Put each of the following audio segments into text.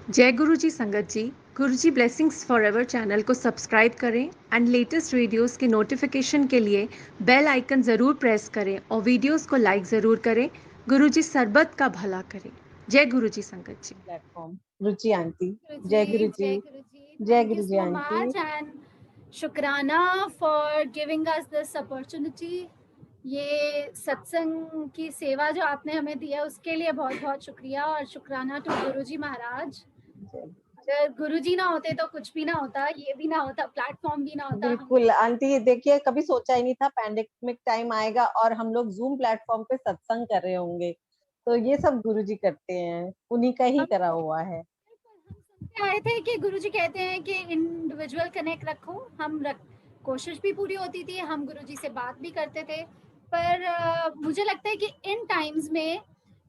जय गुरु जी संगत जी। गुरु जी blessings forever channel को सब्सक्राइब करें एंड लेटेस्ट वीडियोस के नोटिफिकेशन के लिए बेल आइकन ज़रूर प्रेस करें और वीडियोस को लाइक ज़रूर करें। गुरु जी सरबत का भला करें। जय गुरु जी संगत जी। प्लेटफॉर्म रुचि आंटी। जय Guruji, गुरु जी। Jai Guruji. जय Thank you Guru ji so aunty. much and शुक्राना for giving us this opportunity. ये सत्संग की सेवा जो आपने हमें दी है उसके लिए बहुत बहुत शुक्रिया और शुक्राना टू गुरुजी महाराज। अगर गुरुजी ना होते तो कुछ भी ना होता, ये भी ना होता, प्लेटफॉर्म भी ना होता। बिल्कुल आंटी, देखिए कभी सोचा ही नहीं था पैंडेमिक टाइम आएगा और हम लोग जूम प्लेटफॉर्म पे सत्संग कर रहे होंगे। तो ये सब गुरुजी करते हैं, उन्हीं का ही करा हुआ है। हम सुनते आए थे कि गुरुजी कहते हैं कि इंडिविजुअल कनेक्ट रखो, कोशिश भी पूरी होती थी, हम गुरुजी से बात भी करते थे, पर मुझे लगता है कि इन टाइम्स में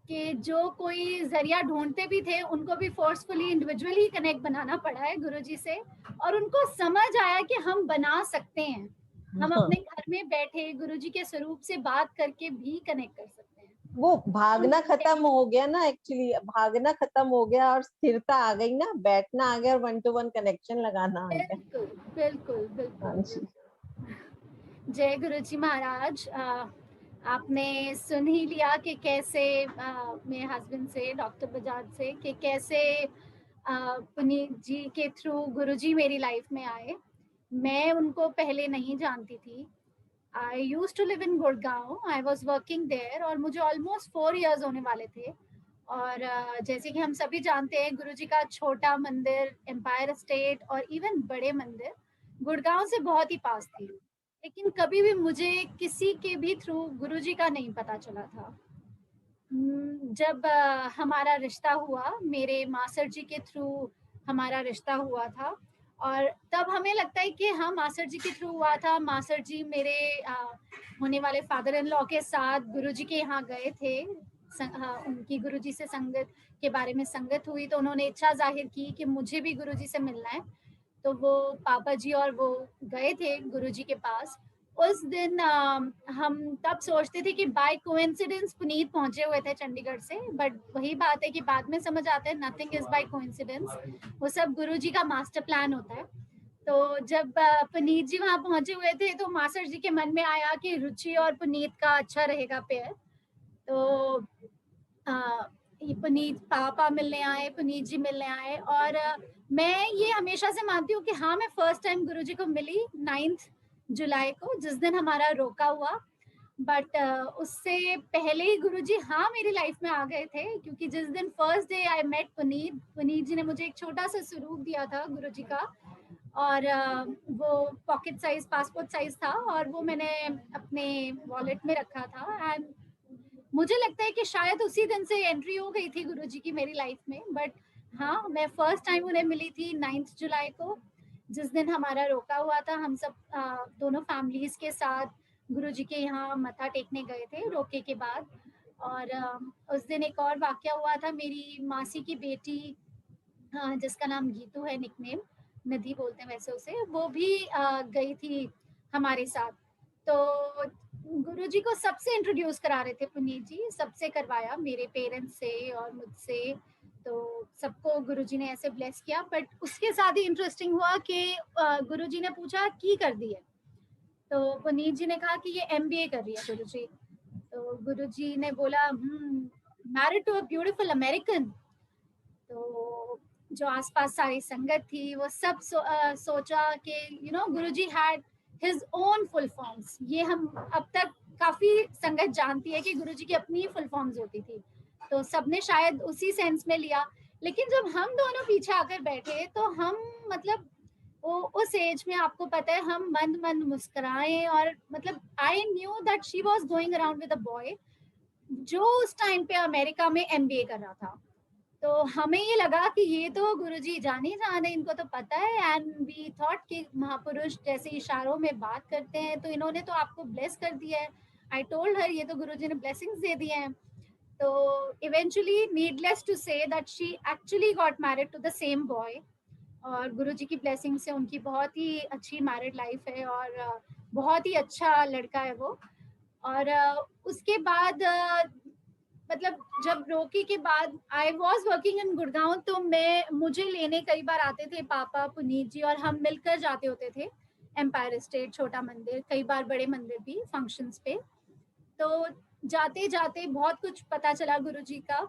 कि जो कोई जरिया ढूंढते भी थे उनको भी फोर्सफुली इंडिविजुअली कनेक्ट बनाना पड़ा है गुरुजी से, और उनको समझ आया कि हम बना सकते हैं, हम अपने घर में बैठे गुरुजी के स्वरूप से बात करके भी कनेक्ट कर सकते हैं। वो भागना खत्म हो गया ना, एक्चुअली भागना खत्म हो गया और स्थिरता आ गई ना, बैठना आ गया और 1-to-1 कनेक्शन लगाना आ गया। बिल्कुल बिल्कुल बिल्कुल। हाँ जी। जय गुरुजी महाराज। आपने सुन ही लिया कि कैसे मेरे हस्बैंड से, डॉक्टर बजाज से, कि कैसे पुनीत जी के थ्रू गुरुजी मेरी लाइफ में आए। मैं उनको पहले नहीं जानती थी। I used to live in Gurgaon, I was working there, और मुझे ऑलमोस्ट 4 इयर्स होने वाले थे। और जैसे कि हम सभी जानते हैं, गुरुजी का छोटा मंदिर, एम्पायर स्टेट और इवन बड़े मंदिर गुड़गांव से बहुत ही पास थे, लेकिन कभी भी मुझे किसी के भी थ्रू गुरुजी का नहीं पता चला था। जब हमारा रिश्ता हुआ, मेरे मास्टर जी के थ्रू हमारा रिश्ता हुआ था, और तब हमें लगता है कि हाँ मास्टर जी के थ्रू हुआ था। मास्टर जी मेरे होने वाले फादर इन लॉ के साथ गुरुजी के यहाँ गए थे। उनकी गुरुजी से संगत के बारे में संगत हुई, तो उन्होंने इच्छा जाहिर की कि मुझे भी गुरुजी से मिलना है। तो वो पापा जी और वो गए थे गुरुजी के पास। उस दिन हम तब सोचते थे कि बाय कोइंसिडेंस पुनीत पहुंचे हुए थे चंडीगढ़ से, बट वही बात है कि बाद में समझ आता है नथिंग इज बाय कोइंसिडेंस, वो सब गुरुजी का मास्टर प्लान होता है। तो जब पुनीत जी वहां पहुंचे हुए थे तो मास्टर जी के मन में आया कि रुचि और पुनीत का अच्छा रहेगा पेयर। तो पुनीत पापा मिलने आए, पुनीत जी मिलने आए, और मैं ये हमेशा से मानती हूँ कि हाँ मैं फर्स्ट टाइम गुरुजी को मिली 9 जुलाई को, जिस दिन हमारा रोका हुआ। बट उससे पहले ही गुरुजी हाँ मेरी लाइफ में आ गए थे, क्योंकि जिस दिन first day I met Puneet, Puneet ji ने मुझे एक छोटा सा स्वरूप दिया था गुरुजी का, और वो पॉकेट साइज पासपोर्ट साइज था, और वो मैंने अपने वॉलेट में रखा था। एंड मुझे लगता है कि शायद उसी दिन से एंट्री हो गई थी गुरुजी की मेरी लाइफ में। बट हाँ, मैं फर्स्ट टाइम उन्हें मिली थी 9 जुलाई को, जिस दिन हमारा रोका हुआ था। हम सब दोनों फैमिलीज के साथ गुरुजी के यहाँ मत्था टेकने गए थे रोके के बाद। और उस दिन एक और वाकया हुआ था। मेरी मासी की बेटी, जिसका नाम गीतू है, निकनेम निधि बोलते हैं वैसे उसे, वो भी गई थी हमारे साथ। तो गुरुजी को सबसे इंट्रोड्यूस करा रहे थे पुनीत जी, सबसे करवाया, मेरे पेरेंट्स से और मुझसे। तो सबको गुरुजी ने ऐसे ब्लेस किया। बट उसके साथ ही इंटरेस्टिंग हुआ कि गुरुजी ने पूछा की कर दी है, तो पुनीत जी ने कहा कि ये एमबीए कर रही है गुरुजी। तो गुरुजी ने बोला married to a beautiful American. तो जो आसपास सारी संगत थी वो सब सोचा कि Guruji had his own full forms. ये हम अब तक काफी संगत जानती है कि गुरुजी की अपनी फुल फॉर्म्स होती थी, तो सबने शायद उसी सेंस में लिया। लेकिन जब हम दोनों पीछे आकर बैठे तो हम, मतलब वो उस एज में आपको पता है, हम मंद मंद मुस्कुराए, और मतलब I knew that she was going around with a boy जो उस टाइम पे अमेरिका में एमबीए कर रहा था। तो हमें ये लगा कि ये तो गुरुजी जान ही जान है, इनको तो पता है। एंड वी थॉट कि महापुरुष जैसे इशारों में बात करते हैं, तो इन्होंने तो आपको ब्लेस कर दिया है। आई टोल्ड हर ये तो गुरुजी ने ब्लेसिंग्स दे दिए हैं। तो eventually needless to say that she actually got married to the same boy, और गुरुजी की ब्लेसिंग से उनकी बहुत ही अच्छी मैरिड लाइफ है, और बहुत ही अच्छा लड़का है वो। और उसके बाद मतलब जब रोकी के बाद I was working in Gurgaon, तो मुझे लेने कई बार आते थे पापा, पुनीत जी, और हम मिलकर जाते होते थे एम्पायर स्टेट, छोटा मंदिर, कई बार बड़े मंदिर भी फंक्शंस पे। तो जाते जाते बहुत कुछ पता चला गुरुजी का।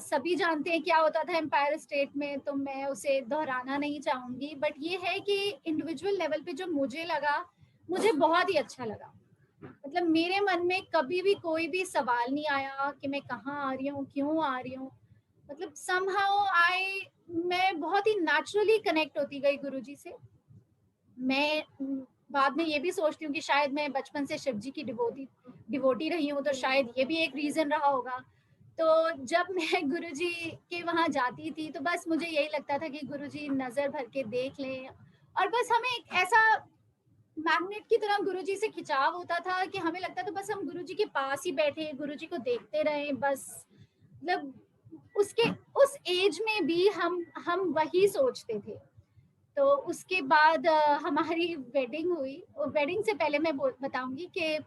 सभी जानते हैं क्या होता था एम्पायर स्टेट में, तो मैं उसे दोहराना नहीं चाहूंगी, बट ये है कि इंडिविजुअल लेवल पे जो मुझे लगा, मुझे बहुत ही अच्छा लगा। मतलब मेरे मन में कभी भी कोई भी सवाल नहीं आया कि मैं कहाँ आ रही हूँ, क्यों आ रही हूँ। मतलब मैं बहुत ही नेचुरली कनेक्ट होती गई गुरुजी से। मैं बाद में ये भी सोचती हूँ कि शायद मैं बचपन से शिव जी की डिवोटी रही हूँ, तो शायद ये भी एक रीजन रहा होगा। तो जब मैं गुरुजी के वहां जाती थी, तो बस मुझे यही लगता था कि गुरुजी नजर भर के देख लें, और बस हमें एक ऐसा मैग्नेट की तरह गुरुजी से खिंचाव होता था कि हमें लगता था बस हम गुरुजी के पास ही बैठे, गुरुजी को देखते रहें बस। मतलब उसके उस एज में भी हम वही सोचते थे। तो उसके बाद हमारी वेडिंग हुई। वेडिंग से पहले मैं बताऊंगी कि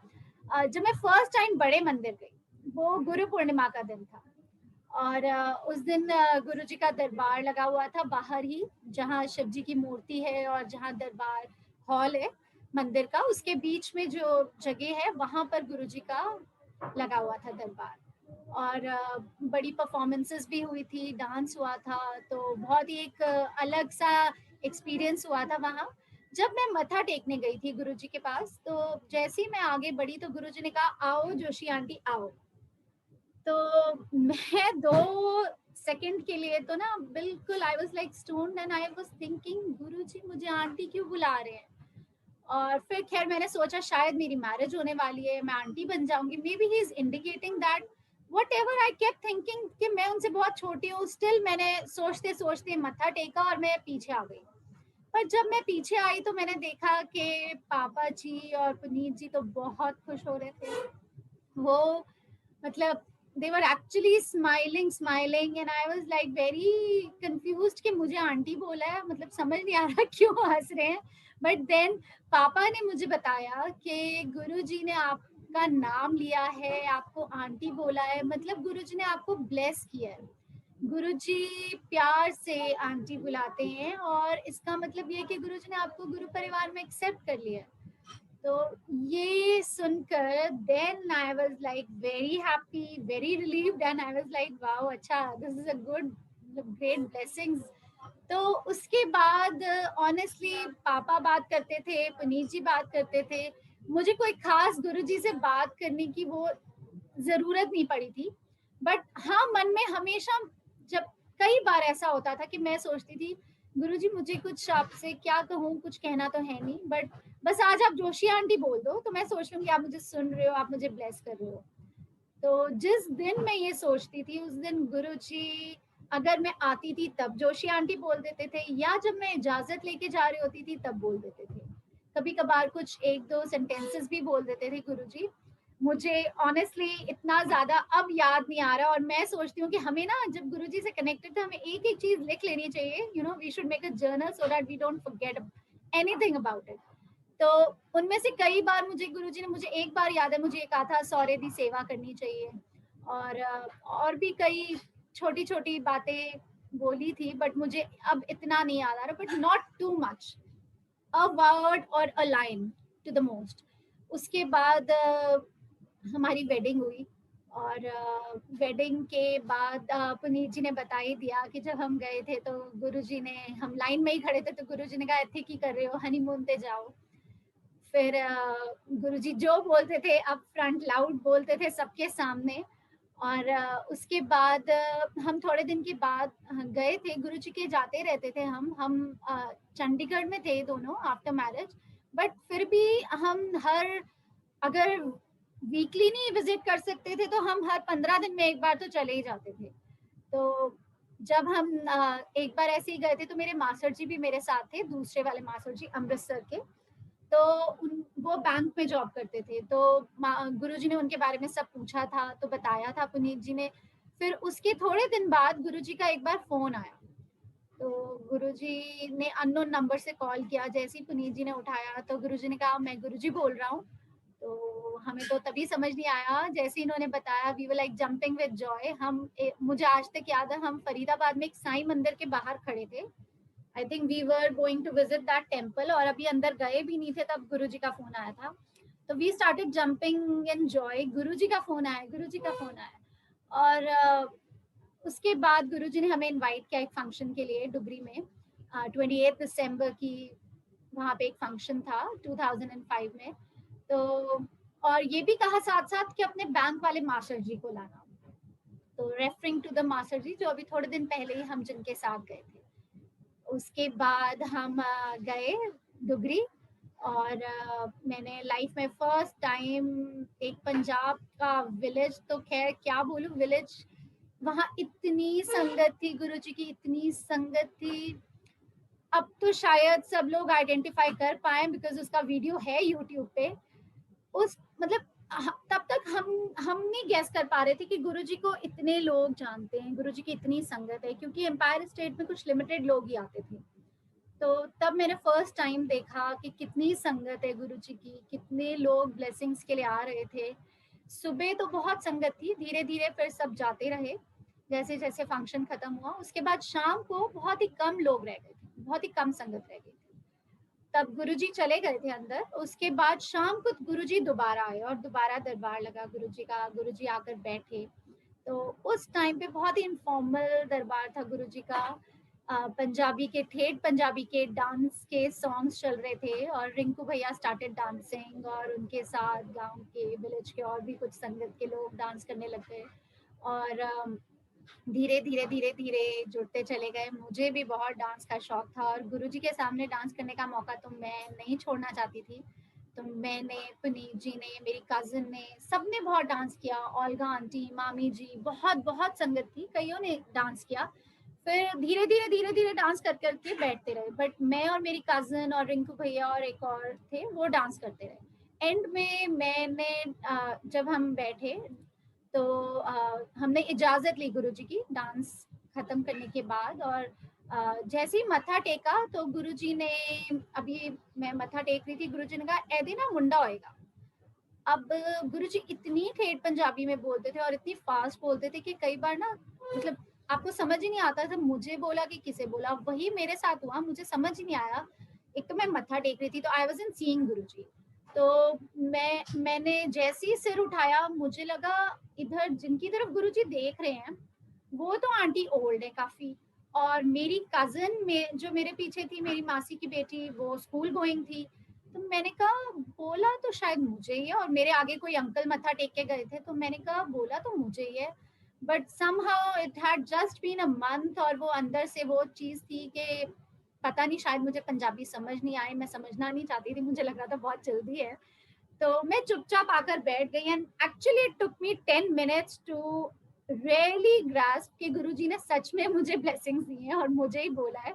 जब मैं फर्स्ट टाइम बड़े मंदिर गई, वो गुरु पूर्णिमा का दिन था, और उस दिन गुरुजी का दरबार लगा हुआ था बाहर ही, जहाँ शिव जी की मूर्ति है और जहाँ दरबार हॉल है मंदिर का, उसके बीच में जो जगह है वहां पर गुरुजी का लगा हुआ था दरबार। और बड़ी परफॉर्मेंसेस भी हुई थी, डांस हुआ था, तो बहुत ही एक अलग सा एक्सपीरियंस हुआ था वहाँ। जब मैं मत्था टेकने गई थी गुरुजी के पास, तो जैसे ही मैं आगे बढ़ी तो गुरुजी ने कहा, आओ जोशी आंटी आओ। तो मैं 2 सेकंड के लिए तो ना बिल्कुल I was like stoned, and I was thinking Guruji मुझे आंटी क्यों बुला रहे हैं। और फिर खैर मैंने सोचा शायद मेरी मैरिज होने वाली है, मैं आंटी बन जाऊंगी, may be he is indicating that, what ever. I kept thinking कि मैं उनसे बहुत छोटी हूँ। स्टिल मैंने सोचते सोचते मत्था टेका और मैं पीछे आ गई। पर जब मैं पीछे आई तो मैंने देखा कि पापा जी और पुनीत जी तो बहुत खुश हो रहे थे। वो मतलब they were actually smiling and I was like very confused कि मुझे आंटी बोला है, मतलब समझ नहीं आ रहा क्यों हंस रहे हैं। बट देन पापा ने मुझे बताया कि गुरुजी ने आपका नाम लिया है, आपको आंटी बोला है, मतलब गुरुजी ने आपको ब्लेस किया है। गुरुजी प्यार से आंटी बुलाते हैं, और इसका मतलब ये है कि गुरुजी ने आपको गुरु परिवार में एक्सेप्ट कर लिया है। तो ये सुनकर then I was like very happy, very relieved, and I was like wow, अच्छा this is a good great blessings. तो उसके बाद ऑनेस्टली पापा बात करते थे, पुनीत जी बात करते थे, मुझे कोई खास गुरुजी से बात करने की वो जरूरत नहीं पड़ी थी। बट हाँ, मन में हमेशा जब कई बार ऐसा होता था कि मैं सोचती थी गुरुजी मुझे कुछ आपसे क्या कहूँ, कुछ कहना तो है नहीं, बट बस आज आप जोशी आंटी बोल दो तो मैं सोच लूंगी आप मुझे सुन रहे हो, आप मुझे ब्लेस कर रहे हो। तो जिस दिन मैं ये सोचती थी उस दिन गुरुजी, अगर मैं आती थी तब जोशी आंटी बोल देते थे, या जब मैं इजाजत लेके जा रही होती थी तब बोल देते थे। कभी कभार कुछ 1-2 सेंटेंसेस भी बोल देते थे गुरुजी। मुझे ऑनेस्टली इतना ज्यादा अब याद नहीं आ रहा, और मैं सोचती हूँ कि हमें ना जब गुरुजी से कनेक्टेड थे हमें एक एक चीज लिख लेनी चाहिए, you know we should make a journal so that we don't forget anything about it. तो उनमें से कई बार मुझे गुरुजी ने, मुझे एक बार याद है मुझे ये कहा था सौरे दी सेवा करनी चाहिए, और भी कई छोटी छोटी बातें बोली थी, बट मुझे अब इतना नहीं याद आ रहा, but not too much, a word or a line to the most. उसके बाद हमारी वेडिंग हुई, और वेडिंग के बाद पुनीत जी ने बता ही दिया कि जब हम गए थे तो गुरुजी ने, हम लाइन में ही खड़े थे तो गुरुजी ने कहा ऐथे की कर रहे हो, हनीमून पे जाओ। फिर गुरुजी जो बोलते थे अप फ्रंट लाउड बोलते थे सबके सामने। और उसके बाद हम थोड़े दिन के बाद गए थे, गुरुजी के जाते रहते थे हम चंडीगढ़ में थे दोनों आफ्टर मैरिज, बट फिर भी हम हर, अगर वीकली नहीं विजिट कर सकते थे तो हम हर 15 दिन में एक बार तो चले ही जाते थे। तो जब हम एक बार ऐसे ही गए थे तो मेरे मास्टर जी भी मेरे साथ थे, दूसरे वाले मास्टर जी अमृतसर के। तो वो बैंक में जॉब करते थे, तो गुरुजी ने उनके बारे में सब पूछा था, तो बताया था पुनीत जी ने। फिर उसके थोड़े दिन बाद गुरुजी का एक बार फोन आया, तो गुरुजी ने अननोन नंबर से कॉल किया। जैसे ही पुनीत जी ने उठाया तो गुरुजी ने कहा मैं गुरुजी बोल रहा हूँ। तो हमें तो तभी समझ नहीं आया, जैसे इन्होंने बताया we were like jumping with joy. मुझे आज तक याद है, हम फरीदाबाद में एक साईं मंदिर के बाहर खड़े थे। I think we were going to visit that temple, और अभी अंदर गए भी नहीं थे तब गुरुजी का फोन आया था। तो we started jumping in joy, Guruji का फोन आया, गुरुजी का फोन आया। और उसके बाद गुरुजी ने हमें इनवाइट किया एक फंक्शन के लिए डुगरी में, 28 दिसंबर की वहाँ पे एक फंक्शन था 2005 में। तो और ये भी कहा साथ साथ कि अपने बैंक वाले मास्टर जी को लाना। तो रेफरिंग टू द मास्टर जी जो अभी थोड़े दिन पहले ही हम जिनके साथ गए थे। उसके बाद हम गए डुगरी, और मैंने लाइफ में फर्स्ट टाइम एक पंजाब का विलेज, तो खैर क्या बोलूं विलेज, वहाँ इतनी संगत थी, गुरुजी की इतनी संगत थी। अब तो शायद सब लोग आइडेंटिफाई कर पाए बिकॉज उसका वीडियो है यूट्यूब पे। उस मतलब तब तक हम नहीं गैस कर पा रहे थे कि गुरुजी को इतने लोग जानते हैं, गुरुजी की इतनी संगत है, क्योंकि एम्पायर स्टेट में कुछ लिमिटेड लोग ही आते थे। तो तब मैंने फर्स्ट टाइम देखा कि कितनी संगत है गुरुजी की, कितने लोग ब्लेसिंग्स के लिए आ रहे थे। सुबह तो बहुत संगत थी, धीरे धीरे फिर सब जाते रहे जैसे जैसे फंक्शन खत्म हुआ। उसके बाद शाम को बहुत ही कम लोग रह गए थे, बहुत ही कम संगत रह गई थी। तब गुरुजी चले गए थे अंदर। उसके बाद शाम को गुरुजी दोबारा आए और दोबारा दरबार लगा गुरुजी का, गुरुजी आकर बैठे। तो उस टाइम पे बहुत ही इनफॉर्मल दरबार था गुरुजी का। पंजाबी के ठेठ पंजाबी के डांस के सॉन्ग्स चल रहे थे, और रिंकू भैया स्टार्टेड डांसिंग, और उनके साथ गांव के विलेज के और भी कुछ संगत के लोग डांस करने लग गए। और धीरे धीरे धीरे धीरे जुड़ते चले गए। मुझे भी बहुत डांस का शौक था, और गुरुजी के सामने डांस करने का मौका तो मैं नहीं छोड़ना चाहती थी। तो मैंने, पुनीत जी ने, मेरी कजिन ने, सबने बहुत डांस किया। ओल्गा आंटी, मामी जी, बहुत बहुत संगत थी, कईयों ने डांस किया। फिर धीरे धीरे डांस कर करके बैठते रहे, बट मैं और मेरी कजिन और रिंकू भैया और एक और थे, वो डांस करते रहे। एंड में मैंने जब हम बैठे तो हमने इजाजत ली गुरुजी की डांस खत्म करने के बाद। और जैसे ही मत्था टेका तो गुरुजी ने, अभी मैं मत्था टेक रही थी, गुरुजी ने कहा ऐदी ना मुंडा होएगा। अब गुरुजी इतनी ठेठ पंजाबी में बोलते थे और इतनी फास्ट बोलते थे कि कई बार ना मतलब आपको समझ ही नहीं आता था मुझे बोला कि किसे बोला। वही मेरे साथ हुआ, मुझे समझ ही नहीं आया। एक तो मैं मत्था टेक रही थी, तो आई वाज़न्ट सीइंग गुरुजी। तो मैंने जैसे ही सिर उठाया, मुझे लगा इधर जिनकी तरफ गुरुजी देख रहे हैं वो तो आंटी ओल्ड है काफी, और मेरी कजिन में जो मेरे पीछे थी, मेरी मासी की बेटी, वो स्कूल गोइंग थी। तो मैंने कहा बोला तो शायद मुझे ही है, और मेरे आगे कोई अंकल मत्था टेक के गए थे, तो मैंने कहा बोला तो मुझे ही है। But somehow it had just been a month, और वो अंदर से वो चीज थी कि पता नहीं, शायद मुझे पंजाबी समझ नहीं आई, मैं समझना नहीं चाहती थी, मुझे लग रहा था बहुत जल्दी है। तो मैं चुपचाप आकर बैठ गई। And actually it took me 10 minutes to really grasp कि गुरुजी ने सच में मुझे ब्लेसिंग्स दी हैं और मुझे ही बोला है।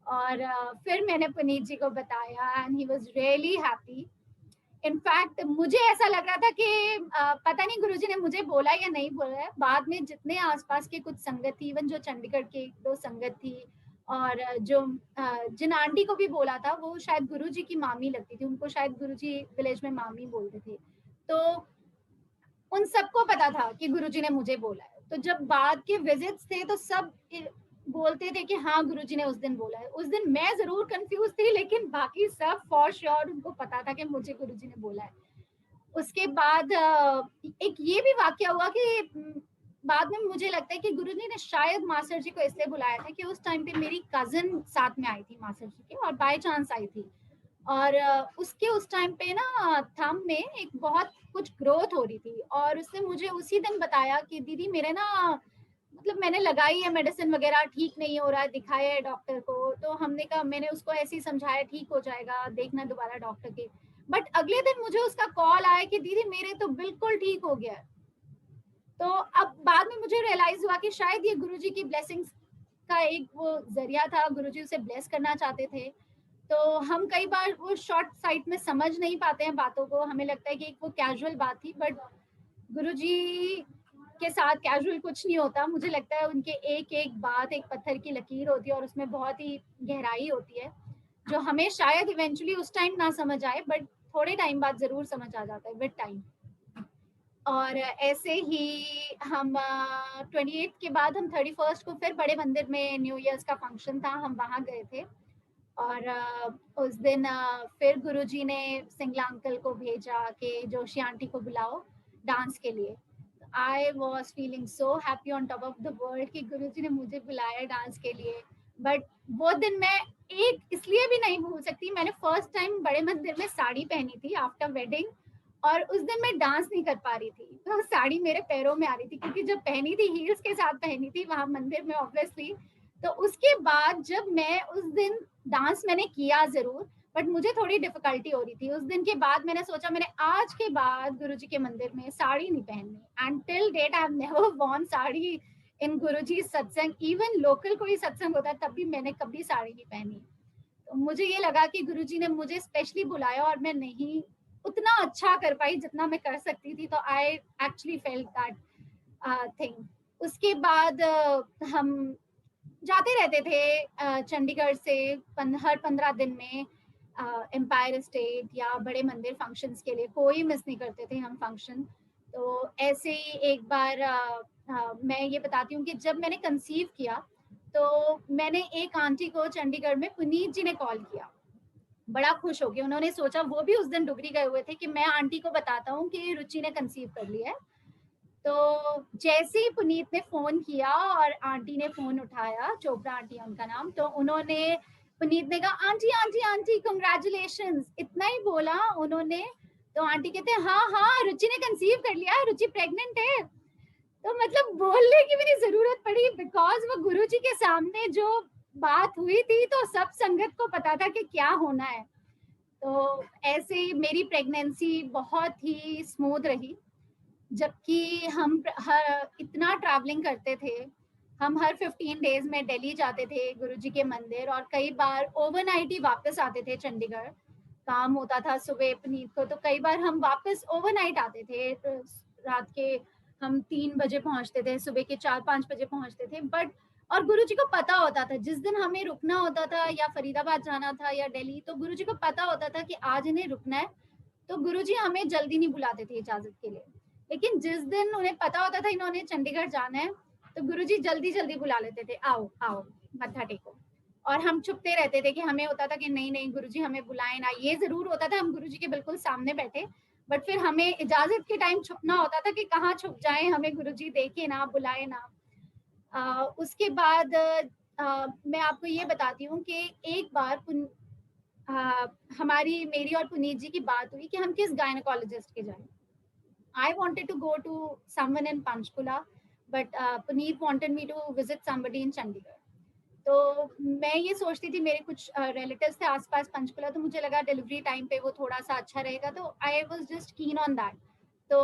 और फिर मैंने पुनीत जी को बताया and he was really happy. In fact मुझे ऐसा लग रहा था कि पता नहीं गुरुजी ने मुझे बोला या नहीं बोला है। बाद में जितने आसपास के कुछ संगत थी, इवन जो चंडीगढ़ के एक दो संगत थी, और जो जिन आंटी को भी बोला था वो शायद गुरुजी की मामी लगती थी, उनको शायद गुरुजी विलेज में मामी बोलते थे। तो उन सबको पता था कि गुरुजी ने मुझे बोला है। तो जब बाद के विजिट्स थे तो सब बोलते थे कि हाँ गुरुजी ने उस दिन बोला है। उस दिन मैं जरूर कंफ्यूज थी, लेकिन बाकी सब फॉर श्योर उनको पता था कि मुझे गुरुजी ने बोला है। उसके बाद एक ये भी वाकया हुआ कि बाद में मुझे लगता है कि गुरुजी ने शायद मास्टर जी को इसलिए बुलाया था कि उस टाइम पे मेरी कजिन साथ में आई थी मास्टर जी के, और बाय चांस आई थी। और उसके उस टाइम पे ना थंब में एक बहुत कुछ ग्रोथ हो रही थी, और उसने मुझे उसी दिन बताया कि दीदी मेरे ना मतलब मैंने लगाई है मेडिसिन वगैरह, ठीक नहीं हो रहा है, दिखाया है डॉक्टर को। तो हमने कहा, मैंने उसको ऐसे ही समझाया ठीक हो जाएगा, देखना दोबारा डॉक्टर के। बट अगले दिन मुझे उसका कॉल आया कि दीदी मेरे तो बिल्कुल ठीक हो गया। तो अब बाद में मुझे रियलाइज हुआ कि शायद ये गुरुजी की ब्लेसिंग्स का एक वो जरिया था, गुरुजी उसे ब्लेस करना चाहते थे। तो हम कई बार वो शॉर्ट साइट में समझ नहीं पाते हैं बातों को, हमें लगता है कि एक वो कैजुअल बात थी, बट गुरुजी के साथ कैजुअल कुछ नहीं होता। मुझे लगता है उनके एक एक बात एक पत्थर की लकीर होती है, और उसमें बहुत ही गहराई होती है जो हमें शायद इवेंचुअली उस टाइम ना समझ आए, बट थोड़े टाइम बाद जरूर समझ आ जाता है विद टाइम। और ऐसे ही हम 28 के बाद हम 31 को फिर बड़े मंदिर में न्यू ईयर्स का फंक्शन था, हम वहाँ गए थे। और उस दिन फिर गुरुजी ने सिंगला अंकल को भेजा कि जोशी आंटी को बुलाओ डांस के लिए। I was feeling so happy on top of the world कि गुरुजी ने मुझे बुलाया डांस के लिए। बट वो दिन मैं एक इसलिए भी नहीं भूल सकती, मैंने फर्स्ट टाइम बड़े मंदिर में साड़ी पहनी थी आफ्टर वेडिंग, और उस दिन मैं डांस नहीं कर पा रही थी, तो साड़ी मेरे पैरों में आ रही थी, क्योंकि जब पहनी थी हील्स के साथ पहनी थी वहां मंदिर में ऑब्वियसली। तो उसके बाद जब मैं उस दिन डांस मैंने किया जरूर, बट मुझे थोड़ी डिफिकल्टी हो रही थी। उस दिन के बाद मैंने सोचा मैंने आज के बाद गुरुजी के मंदिर में साड़ी नहीं पहननी। And till date I have never worn sari in Guruji satsang. Even local कोई सत्संग होता है तब भी मैंने कभी साड़ी नहीं पहनी। तो मुझे ये लगा कि गुरुजी ने मुझे स्पेशली बुलाया और मैं नहीं उतना अच्छा कर पाई जितना मैं कर सकती थी। तो I actually felt that thing. उसके बाद हम जाते रहते थे चंडीगढ़ से हर 15 दिन में एम्पायर स्टेट या बड़े मंदिर फंक्शंस के लिए, कोई मिस नहीं करते थे हम फंक्शन। तो ऐसे ही एक बार मैं ये बताती हूँ कि जब मैंने कंसीव किया तो मैंने एक आंटी को चंडीगढ़ में पुनीत जी ने कॉल किया, बड़ा खुश हो गए। उन्होंने सोचा, वो भी उस दिन डुगरी गए हुए थे, कि मैं आंटी को बताता हूँ कि रुचि ने कंसीव कर लिया है। तो जैसे ही पुनीत ने फोन किया और आंटी ने फोन उठाया, चोपड़ा आंटी है उनका नाम, तो उन्होंने पुनीत ने कहा आंटी आंटी आंटी कंग्रेचुलेशंस, इतना ही बोला उन्होंने। तो आंटी कहते हैं हाँ हाँ रुचि ने कंसीव कर लिया है, रुचि प्रेग्नेंट है। तो मतलब बोलने की भी नहीं जरूरत पड़ी, बिकॉज वो गुरुजी के सामने जो बात हुई थी तो सब संगत को पता था कि क्या होना है। तो ऐसे ही मेरी प्रेगनेंसी बहुत ही स्मूथ रही, जबकि हम इतना ट्रैवलिंग करते थे। हम हर 15 डेज में दिल्ली जाते थे गुरुजी के मंदिर, और कई बार ओवरनाइट ही वापस आते थे चंडीगढ़। काम होता था सुबह पुनीत को, तो कई बार हम वापस ओवरनाइट आते थे। तो रात के हम 3 बजे पहुंचते थे, सुबह के 4-5 बजे पहुंचते थे। बट और गुरुजी को पता होता था जिस दिन हमें रुकना होता था, या फरीदाबाद जाना था या दिल्ली, तो गुरुजी को पता होता था कि आज इन्हें रुकना है। तो गुरुजी हमें जल्दी नहीं बुलाते थे इजाजत के लिए। लेकिन जिस दिन उन्हें पता होता था इन्होंने चंडीगढ़ जाना है, तो गुरुजी जल्दी जल्दी बुला लेते थे, आओ आओ मत्था टेको। और हम छुपते रहते थे कि हमें होता था कि नहीं नहीं गुरुजी हमें बुलाए ना। ये जरूर होता था हम गुरुजी के बिल्कुल सामने बैठे, बट फिर हमें इजाजत के टाइम छुपना होता था कि कहाँ छुप जाए, हमें गुरुजी देखे ना, बुलाए ना। उसके बाद मैं आपको ये बताती हूँ कि एक बार हमारी मेरी और पुनीत जी की बात हुई कि हम किस गायनेकोलॉजिस्ट के जाएं। I wanted to go to someone in Panchkula, but Puneet wanted me to visit somebody in Chandigarh. तो मैं ये सोचती थी, मेरे कुछ रिलेटिव्स थे आसपास पंचकुला, तो मुझे लगा डिलीवरी टाइम पे वो थोड़ा सा अच्छा रहेगा, तो I was just keen on that. तो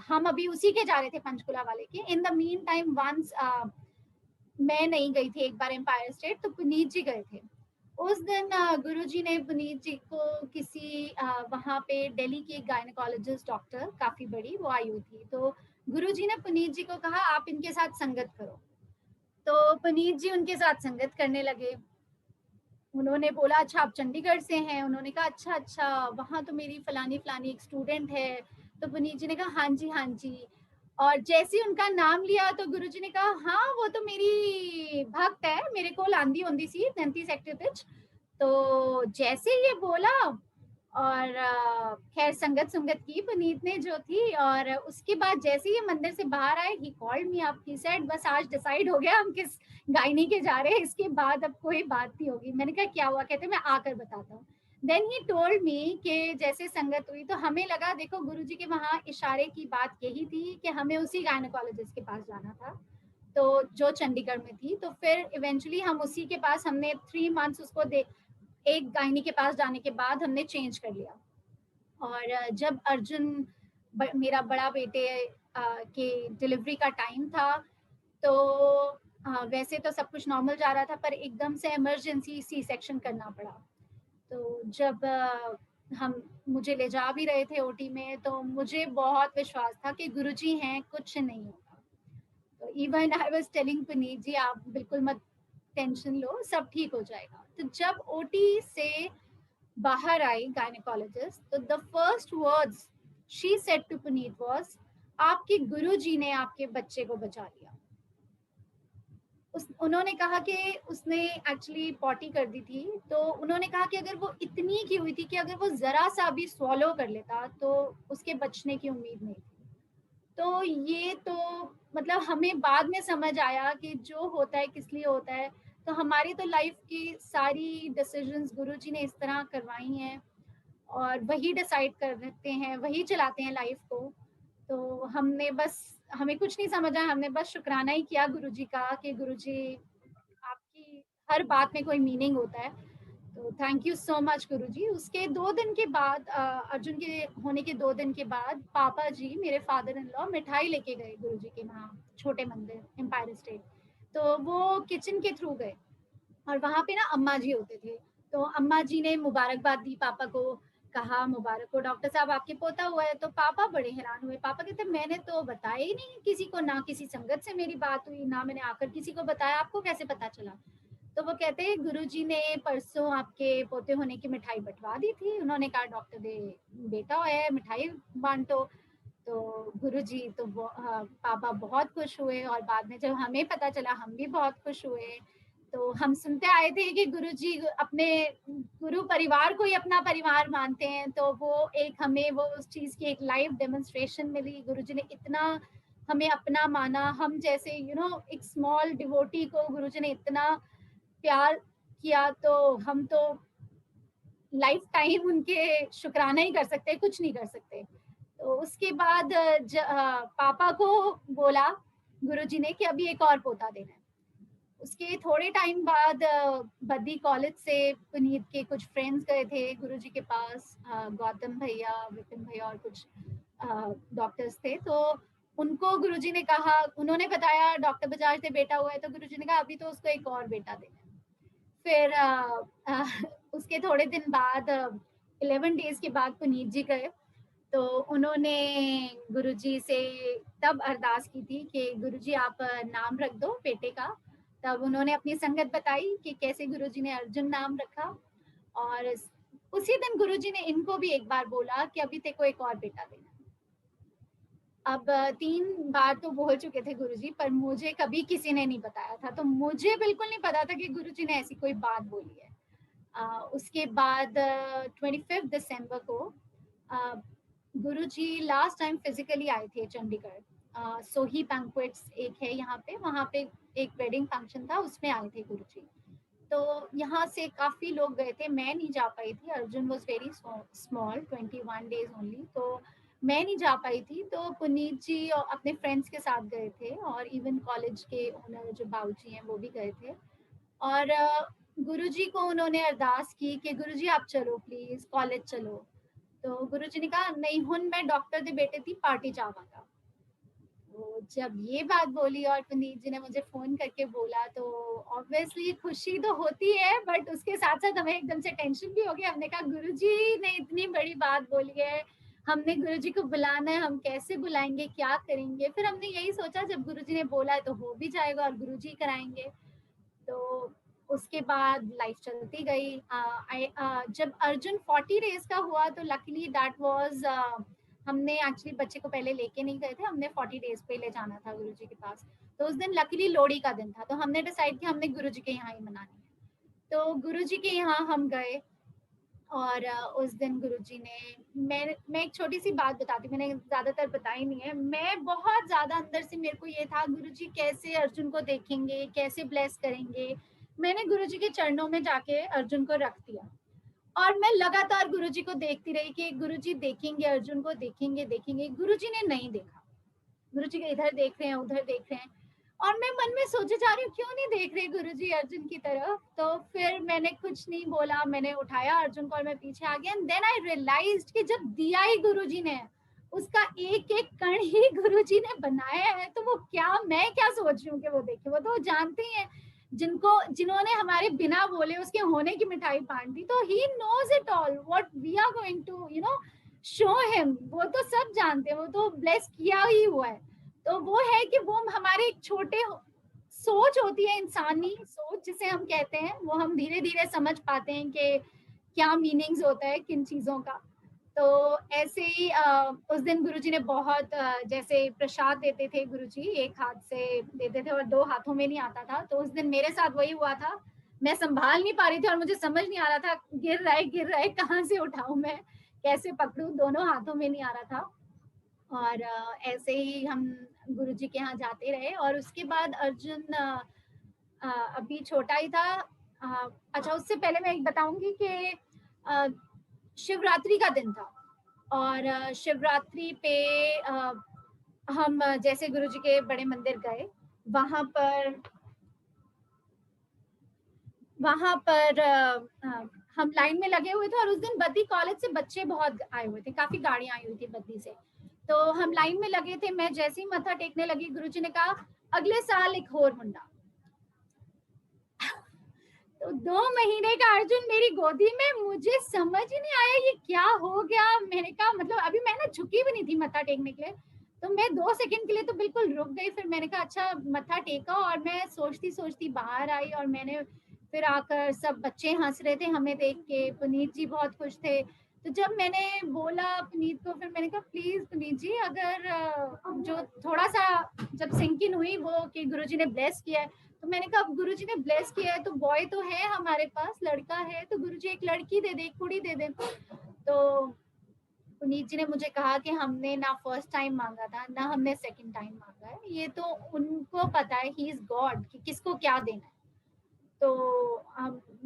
हम अभी उसी के जा रहे थे पंचकुला वाले के। In the meantime once मैं नहीं गई थी एक बार एम्पायर स्टेट, तो पुनीत जी गए थे। उस दिन गुरुजी ने पुनीत जी को किसी वहाँ पे दिल्ली की एक गायनेकोलॉजिस्ट डॉक्टर काफी बड़ी, वो आई हुई थी। तो गुरुजी ने पुनीत जी को कहा आप इनके साथ संगत करो। तो पुनीत जी उनके साथ संगत करने लगे। उन्होंने बोला अच्छा आप चंडीगढ़ से हैं? उन्होंने कहा अच्छा अच्छा, वहाँ तो मेरी फलानी फलानी एक स्टूडेंट है। तो पुनीत जी ने कहा हाँ जी हाँ जी। और जैसे ही उनका नाम लिया तो गुरुजी ने कहा हाँ वो तो मेरी भक्त है, मेरे को लांदी होंदी सी 33 एक्टिव। तो जैसे ये बोला, और खैर संगत संगत की पुनीत ने जो थी, और उसके बाद जैसे ही मंदिर से बाहर आए he called me up, he said बस आज डिसाइड हो गया हम किस गायनी के जा रहे हैं, इसके बाद अब कोई बात नहीं होगी। मैंने कहा क्या हुआ? कहते मैं आकर बताता हूँ। देन ही टोल्ड मी कि जैसे संगत हुई तो हमें लगा, देखो गुरुजी के वहाँ इशारे की बात यही थी कि हमें उसी गायनेकोलॉजिस्ट के पास जाना था, तो जो चंडीगढ़ में थी। तो फिर इवेंचुअली हम उसी के पास, हमने 3 मंथ्स उसको एक गायनी के पास जाने के बाद हमने चेंज कर लिया। और जब अर्जुन मेरा बड़ा बेटे के डिलीवरी का टाइम था, तो वैसे तो सब कुछ नॉर्मल जा रहा था, पर एकदम से इमरजेंसी सी सेक्शन करना पड़ा। तो जब हम मुझे ले जा भी रहे थे ओटी में, तो मुझे बहुत विश्वास था कि गुरुजी हैं, कुछ नहीं होगा। तो even I was telling Puneet ji आप बिल्कुल मत टेंशन लो, सब ठीक हो जाएगा। तो जब ओटी से बाहर आई गायनेकोलॉजिस्ट, तो the first words she said to Puneet was, आपके गुरुजी ने आपके बच्चे को बचा लिया। उन्होंने कहा कि उसने एक्चुअली पॉटी कर दी थी, तो उन्होंने कहा कि अगर वो इतनी की हुई थी कि अगर वो जरा सा भी स्वॉलो कर लेता तो उसके बचने की उम्मीद नहीं थी। तो ये तो मतलब हमें बाद में समझ आया कि जो होता है किस लिए होता है। तो हमारी तो लाइफ की सारी डिसीजंस गुरुजी ने इस तरह करवाई हैं और वही डिसाइड करते हैं, वही चलाते हैं लाइफ को। तो हमने बस, हमें कुछ नहीं समझ आया, हमने बस शुक्राना ही किया गुरुजी का कि गुरुजी आपकी हर बात में कोई मीनिंग होता है। तो थैंक यू सो मच गुरुजी। उसके 2 दिन के बाद अर्जुन के होने के 2 दिन के बाद पापा जी, मेरे फादर इन लॉ, मिठाई लेके गए गुरुजी के वहाँ छोटे मंदिर एम्पायर स्टेट। तो वो किचन के थ्रू गए और वहाँ पे ना अम्मा जी होते थे। तो अम्मा जी ने मुबारकबाद दी पापा को, कहा मुबारक हो डॉक्टर साहब आपके पोता हुआ है। तो पापा बड़े हैरान हुए। पापा कहते मैंने तो बताया ही नहीं किसी को, ना किसी संगत से मेरी बात हुई, ना मैंने आकर किसी को बताया, आपको कैसे पता चला? तो वो कहते हैं गुरुजी ने परसों आपके पोते होने की मिठाई बंटवा दी थी, उन्होंने कहा डॉक्टर दे बेटा है मिठाई बांटो। तो गुरुजी तो पापा बहुत खुश हुए और बाद में जब हमें पता चला हम भी बहुत खुश हुए। तो हम सुनते आए थे कि गुरुजी अपने गुरु परिवार को ही अपना परिवार मानते हैं, तो वो एक हमें वो उस चीज की एक लाइव डेमोन्स्ट्रेशन मिली। गुरुजी ने इतना हमें अपना माना, हम जैसे एक स्मॉल डिवोटी को गुरुजी ने इतना प्यार किया, तो हम तो लाइफ टाइम उनके शुक्राना ही कर सकते, कुछ नहीं कर सकते। तो उसके बाद पापा को बोला गुरुजी ने कि अभी एक और पोता देना है। उसके थोड़े टाइम बाद बद्दी कॉलेज से पुनीत के कुछ फ्रेंड्स गए थे गुरुजी के पास, गौतम भैया, विपिन भैया और कुछ डॉक्टर्स थे। तो उनको गुरुजी ने कहा, उन्होंने बताया डॉक्टर बजाज से बेटा हुआ है, तो गुरुजी ने कहा अभी तो उसको एक और बेटा देना है। फिर उसके थोड़े दिन बाद 11 डेज के बाद पुनीत जी गए, तो उन्होंने गुरुजी से तब अरदास की थी कि गुरुजी आप नाम रख दो बेटे का। तब उन्होंने अपनी संगत बताई कि कैसे गुरुजी ने अर्जुन नाम रखा। और उसी दिन गुरुजी ने इनको भी एक बार बोला कि अभी तेको एक और बेटा देना। अब 3 बार तो बोल चुके थे गुरुजी, पर मुझे कभी किसी ने नहीं बताया था, तो मुझे बिल्कुल नहीं पता था कि गुरुजी ने ऐसी कोई बात बोली है। उसके बाद 25 दिसंबर को गुरुजी लास्ट टाइम फिजिकली आए थे चंडीगढ़। सोही बैंक्वेट्स एक है यहाँ पे, वहाँ पे एक वेडिंग फंक्शन था, उसमें आए थे गुरुजी। तो यहाँ से काफी लोग गए थे, मैं नहीं जा पाई थी। Arjun was very small, 21 days only, तो मैं नहीं जा पाई थी। तो पुनीत जी और अपने फ्रेंड्स के साथ गए थे, और इवन कॉलेज के ओनर जो बाबूजी हैं वो भी गए थे। और गुरुजी को उन्होंने अरदास की कि गुरुजी आप चलो प्लीज कॉलेज चलो। तो गुरुजी ने कहा नहीं हुन मैं डॉक्टर दे बेटे थी पार्टी जावांगा। तो जब ये बात बोली और पुनीत जी ने मुझे फोन करके बोला, तो ऑब्वियसली खुशी तो होती है, बट उसके साथ साथ हमें एकदम से टेंशन भी हो गई। हमने कहा गुरुजी ने इतनी बड़ी बात बोली है, हमने गुरुजी को बुलाना है, हम कैसे बुलाएंगे, क्या करेंगे। फिर हमने यही सोचा जब गुरुजी ने बोला है तो हो भी जाएगा और गुरुजी कराएंगे। तो उसके बाद लाइफ चलती गई। जब अर्जुन 40 डेज का हुआ तो लकीली दैट वाज, हमने एक्चुअली बच्चे को पहले लेके नहीं गए थे, हमने 40 डेज पे ले जाना था गुरुजी के पास। तो उस दिन लकीली लोहड़ी का दिन था, तो हमने डिसाइड किया हमने गुरुजी के यहाँ ही मनानी है। तो गुरुजी के यहाँ हम गए, और उस दिन गुरुजी ने, मैं एक छोटी सी बात बताती हूँ, मैंने ज्यादातर बताई नहीं है। मैं बहुत ज्यादा अंदर से मेरे को ये था गुरुजी कैसे अर्जुन को देखेंगे, कैसे ब्लेस करेंगे। मैंने गुरुजी के चरणों में जाके अर्जुन को रख दिया, और मैं लगातार गुरुजी को देखती रही कि गुरुजी देखेंगे अर्जुन को, देखेंगे देखेंगे। गुरुजी ने नहीं देखा। गुरुजी इधर देख रहे हैं, उधर देख रहे हैं, और मैं मन में सोचे जा रही हूँ क्यों नहीं देख रहे गुरुजी अर्जुन की तरफ। तो फिर मैंने कुछ नहीं बोला, मैंने उठाया अर्जुन को और मैं पीछे आ गया। एंड देन आई रियलाइज्ड कि जब दिया ही गुरुजी ने, उसका एक एक कण ही गुरुजी ने बनाया है, तो वो क्या, मैं क्या सोच रही हूँ कि वो देखे, वो तो जानते ही हैं जिन्होंने हमारे बिना बोले उसके होने की मिठाई बांट दी। तो he knows it all what we are going to show him. वो तो सब जानते हैं, वो तो ब्लेस किया ही हुआ है। तो वो है कि वो हमारे एक छोटे सोच होती है, इंसानी सोच जिसे हम कहते हैं, वो हम धीरे धीरे समझ पाते हैं कि क्या मीनिंग्स होता है किन चीज़ों का। तो ऐसे ही उस दिन गुरुजी ने बहुत जैसे प्रसाद देते थे गुरुजी, एक हाथ से देते थे और 2 हाथों में नहीं आता था। तो उस दिन मेरे साथ वही हुआ था। मैं सँभाल नहीं पा रही थी और मुझे समझ नहीं आ रहा था, गिर रहा है, कहाँ से उठाऊँ मैं, कैसे पकड़ूँ? दोनों हाथों में नहीं आ रहा था। और ऐसे ही हम गुरुजी के यहाँ जाते रहे और उसके बाद अर्जुन अभी छोटा ही था। अच्छा, उससे पहले मैं एक बताऊँगी कि अ, शिवरात्रि का दिन था और शिवरात्रि पे हम जैसे गुरुजी के बड़े मंदिर गए, वहाँ पर वहाँ पर हम लाइन में लगे हुए थे और उस दिन बद्दी कॉलेज से बच्चे बहुत आए हुए थे, काफ़ी गाड़ियाँ आई हुई थी बद्दी से। तो हम लाइन में लगे थे, मैं जैसे ही मत्था टेकने लगी, गुरुजी ने कहा, "अगले साल एक और मुंडा।" तो 2 महीने का अर्जुन मेरी गोदी में, मुझे समझ ही नहीं आया ये क्या हो गया? मैंने कहा मतलब अभी मैं ना झुकी भी नहीं थी मत्था टेकने के लिए, तो मैं 2 सेकंड के लिए तो बिल्कुल रुक गई। फिर मैंने कहा अच्छा मत्था टेका और मैं सोचती-सोचती बाहर आई और मैंने फिर आकर सब बच्चे हँस रहे थे हमें देख के, पुनीत जी बहुत खुश थे। तो जब मैंने बोला पुनीत को, फिर मैंने कहा प्लीज़ पुनीत जी अगर जो थोड़ा-सा जब सिंक इन हुई वो कि गुरुजी ने ब्लेस किया है, तो मैंने कहा अब गुरुजी ने ब्लेस किया है तो बॉय तो है हमारे पास, लड़का है तो गुरुजी एक लड़की दे दे, एक कुड़ी दे दे। तो पुनीत जी ने मुझे कहा कि हमने ना फर्स्ट टाइम मांगा था, ना हमने सेकंड टाइम मांगा है, ये तो उनको पता है, ही इज गॉड कि किसको क्या देना है। तो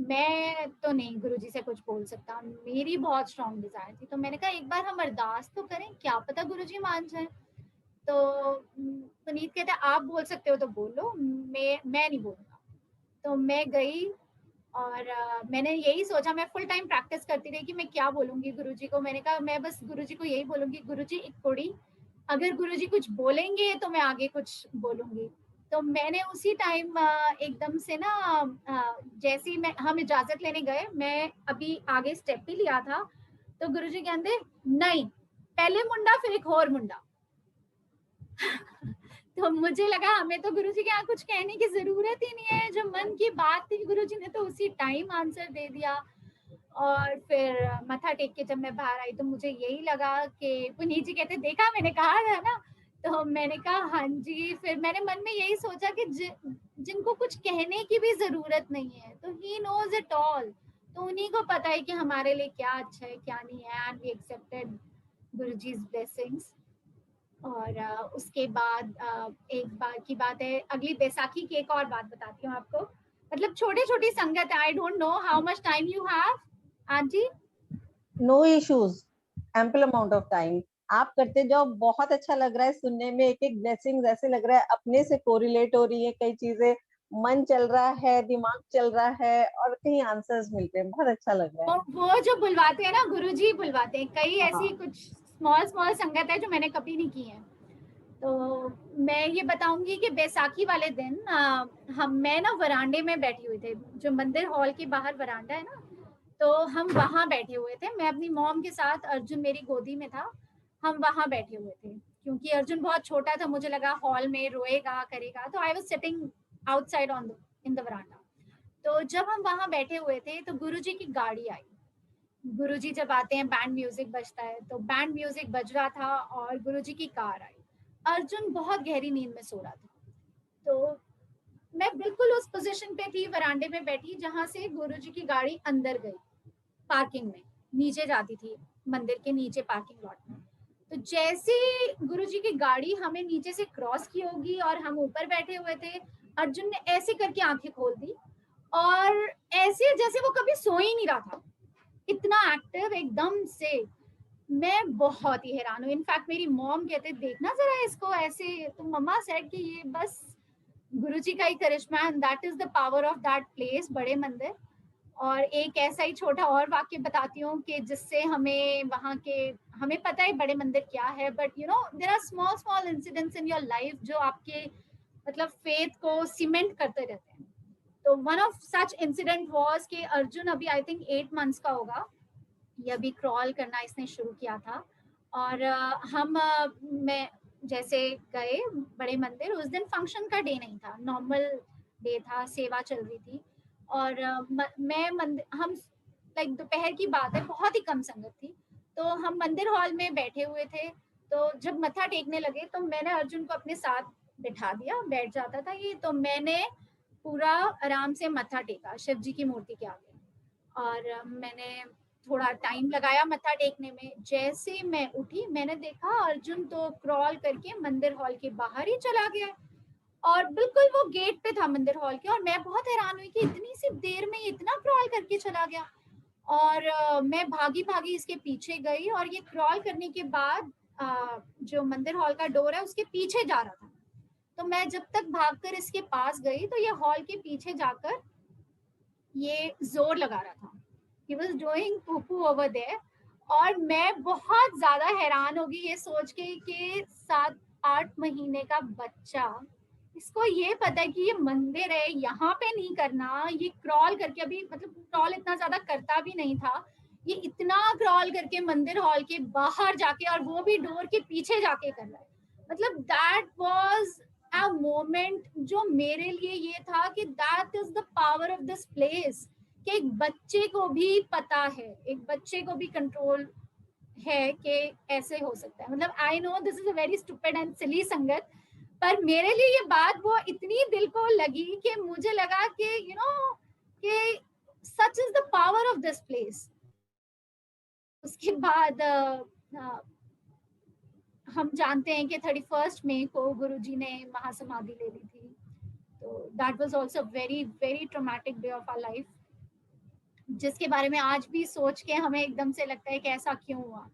मैं तो नहीं गुरुजी से कुछ बोल सकता, मेरी बहुत स्ट्रॉन्ग डिजायर थी, तो मैंने कहा एक बार हम अरदास तो करें, क्या पता गुरुजी मान जाए। तो पुनीत कहते आप बोल सकते हो तो बोलो, मैं नहीं बोलूँगा। तो मैं गई और मैंने यही सोचा, मैं फुल टाइम प्रैक्टिस करती रही कि मैं क्या बोलूँगी गुरुजी को। मैंने कहा मैं बस गुरुजी को यही बोलूँगी, गुरुजी एक कुड़ी, अगर गुरुजी कुछ बोलेंगे तो मैं आगे कुछ बोलूँगी। तो मैंने उसी टाइम एकदम से ना जैसे ही मैं हम इजाज़त लेने गए, मैं अभी आगे स्टेप ही लिया था, तो गुरुजी कहते नहीं, पहले मुंडा फिर एक और मुंडा। तो मुझे लगा हमें तो गुरुजी के यहाँ कुछ कहने की ज़रूरत ही नहीं है, जो मन की बात थी गुरुजी ने तो उसी टाइम आंसर दे दिया। और फिर मत्था टेक के जब मैं बाहर आई तो मुझे यही लगा कि पुनीत जी कहते देखा मैंने कहा था ना, तो मैंने कहा हाँ जी। फिर मैंने मन में यही सोचा कि जिनको कुछ कहने की भी ज़रूरत नहीं है, तो ही नोज़ इट ऑल, तो उन्हीं को पता है कि हमारे लिए क्या अच्छा है, क्या नहीं है, and we accepted Guruji's blessings. और उसके बाद एक बार की बात है, अगली बैसाखी की एक और बात बताती हूँ आपको। मतलब छोटी-छोटी संगत है, I don't know how much time you have aunty? No issues, ample amount of time. आप करते जाओ, बहुत अच्छा लग रहा है सुनने में, एक एक ब्लेसिंग्स ऐसे लग रहा है अपने से कोरिलेट हो रही है, कई चीजें मन चल रहा है, दिमाग चल रहा है और कहीं आंसर्स मिलते हैं, बहुत अच्छा लग रहा वो जो बुलवाते हैं ना गुरुजी बुलवाते हैं, कई है। ऐसी हाँ, कुछ स्मॉल स्मॉल संगत है जो मैंने कभी नहीं की है। तो मैं ये बताऊंगी कि बैसाखी वाले दिन मैं ना वरांडे में बैठी हुई थी, जो मंदिर हॉल के बाहर वरांडा है ना, तो हम वहाँ बैठे हुए थे, मैं अपनी मॉम के साथ, अर्जुन मेरी गोदी में था, हम वहाँ बैठे हुए थे क्योंकि अर्जुन बहुत छोटा था, मुझे लगा हॉल में रोएगा करेगा, तो I was sitting outside on the in the वरांडा। तो जब हम वहाँ बैठे हुए थे तो गुरुजी की गाड़ी आई। गुरुजी जब आते हैं बैंड म्यूजिक बजता है, तो बैंड म्यूजिक बज रहा था और गुरुजी की कार आई। अर्जुन बहुत गहरी नींद में सो रहा था, तो मैं बिल्कुल उस पोजीशन पे थी वरांडे में बैठी जहां से गुरुजी की गाड़ी अंदर गई, पार्किंग में नीचे जाती थी, मंदिर के नीचे पार्किंग लॉट में। तो जैसे गुरुजी की गाड़ी हमें नीचे से क्रॉस की होगी और हम ऊपर बैठे हुए थे, अर्जुन ने ऐसे करके आंखें खोल दी और ऐसे जैसे वो कभी सो ही नहीं रहा था, इतना एक्टिव एकदम से। मैं बहुत ही हैरान हूँ, इनफैक्ट मेरी मॉम कहते देखना जरा इसको ऐसे, तो मम्मा सेड कि ये बस गुरुजी का ही करिश्मा and that is the power of that place, Bade Mandir. और एक ऐसा ही छोटा और वाक्य बताती हूँ कि जिससे हमें वहाँ के, हमें पता है बड़े मंदिर क्या है, but you know there are small small incidents in your life जो आपके मतलब फेथ को सीमेंट करते रहते हैं। तो one of such incident was कि अर्जुन अभी आई थिंक 8 मंथ्स का होगा, ये अभी क्रॉल करना इसने शुरू किया था। और मैं जैसे गए बड़े मंदिर, उस दिन फंक्शन का डे नहीं था, नॉर्मल डे था, सेवा चल रही थी। और मैं मंदिर हम लाइक दोपहर की बात है, बहुत ही कम संगत थी। तो हम मंदिर हॉल में बैठे हुए थे, तो जब मत्था टेकने लगे तो मैंने अर्जुन को अपने साथ बिठा दिया, बैठ जाता था ये, तो मैंने पूरा आराम से मत्था टेका शिव जी की मूर्ति के आगे। और मैंने थोड़ा टाइम लगाया मत्था टेकने में। जैसे मैं उठी, मैंने देखा अर्जुन तो क्रॉल करके मंदिर हॉल के बाहर ही चला गया, और बिल्कुल वो गेट पे था मंदिर हॉल के। और मैं बहुत हैरान हुई कि इतनी सी देर में इतना क्रॉल करके चला गया। और मैं भागी भागी इसके पीछे गई, और ये क्रॉल करने के बाद जो मंदिर हॉल का डोर है उसके पीछे जा रहा था। तो मैं जब तक भागकर इसके पास गई तो ये हॉल के पीछे जाकर ये जोर लगा रहा था। ही वॉज डूइंग पुपू ओवर देयर। और मैं बहुत ज्यादा हैरान होगी ये सोच के कि 7-8 महीने का बच्चा, इसको ये पता है कि ये मंदिर है, यहाँ पे नहीं करना। ये क्रॉल करके, अभी मतलब क्रॉल इतना ज्यादा करता भी नहीं था, ये इतना क्रॉल करके मंदिर हॉल के बाहर जाके, और वो भी डोर के पीछे जाके कर रहा है। मतलब दैट वाज अ मोमेंट जो मेरे लिए ये था कि that is the power of this place, कि एक बच्चे को भी पता है, एक बच्चे को भी कंट्रोल है कि ऐसे हो सकता है। मतलब I know this is a very stupid and silly sangat, पर मेरे लिए ये बात वो इतनी दिल को लगी कि मुझे लगा कि कि such is the power of this place. उसके बाद हम जानते हैं कि 31 मई को गुरुजी ने महासमाधि ले ली थी। तो that was also very very traumatic day of our life, जिसके बारे में आज भी सोच के हमें एकदम से लगता है कि ऐसा क्यों हुआ।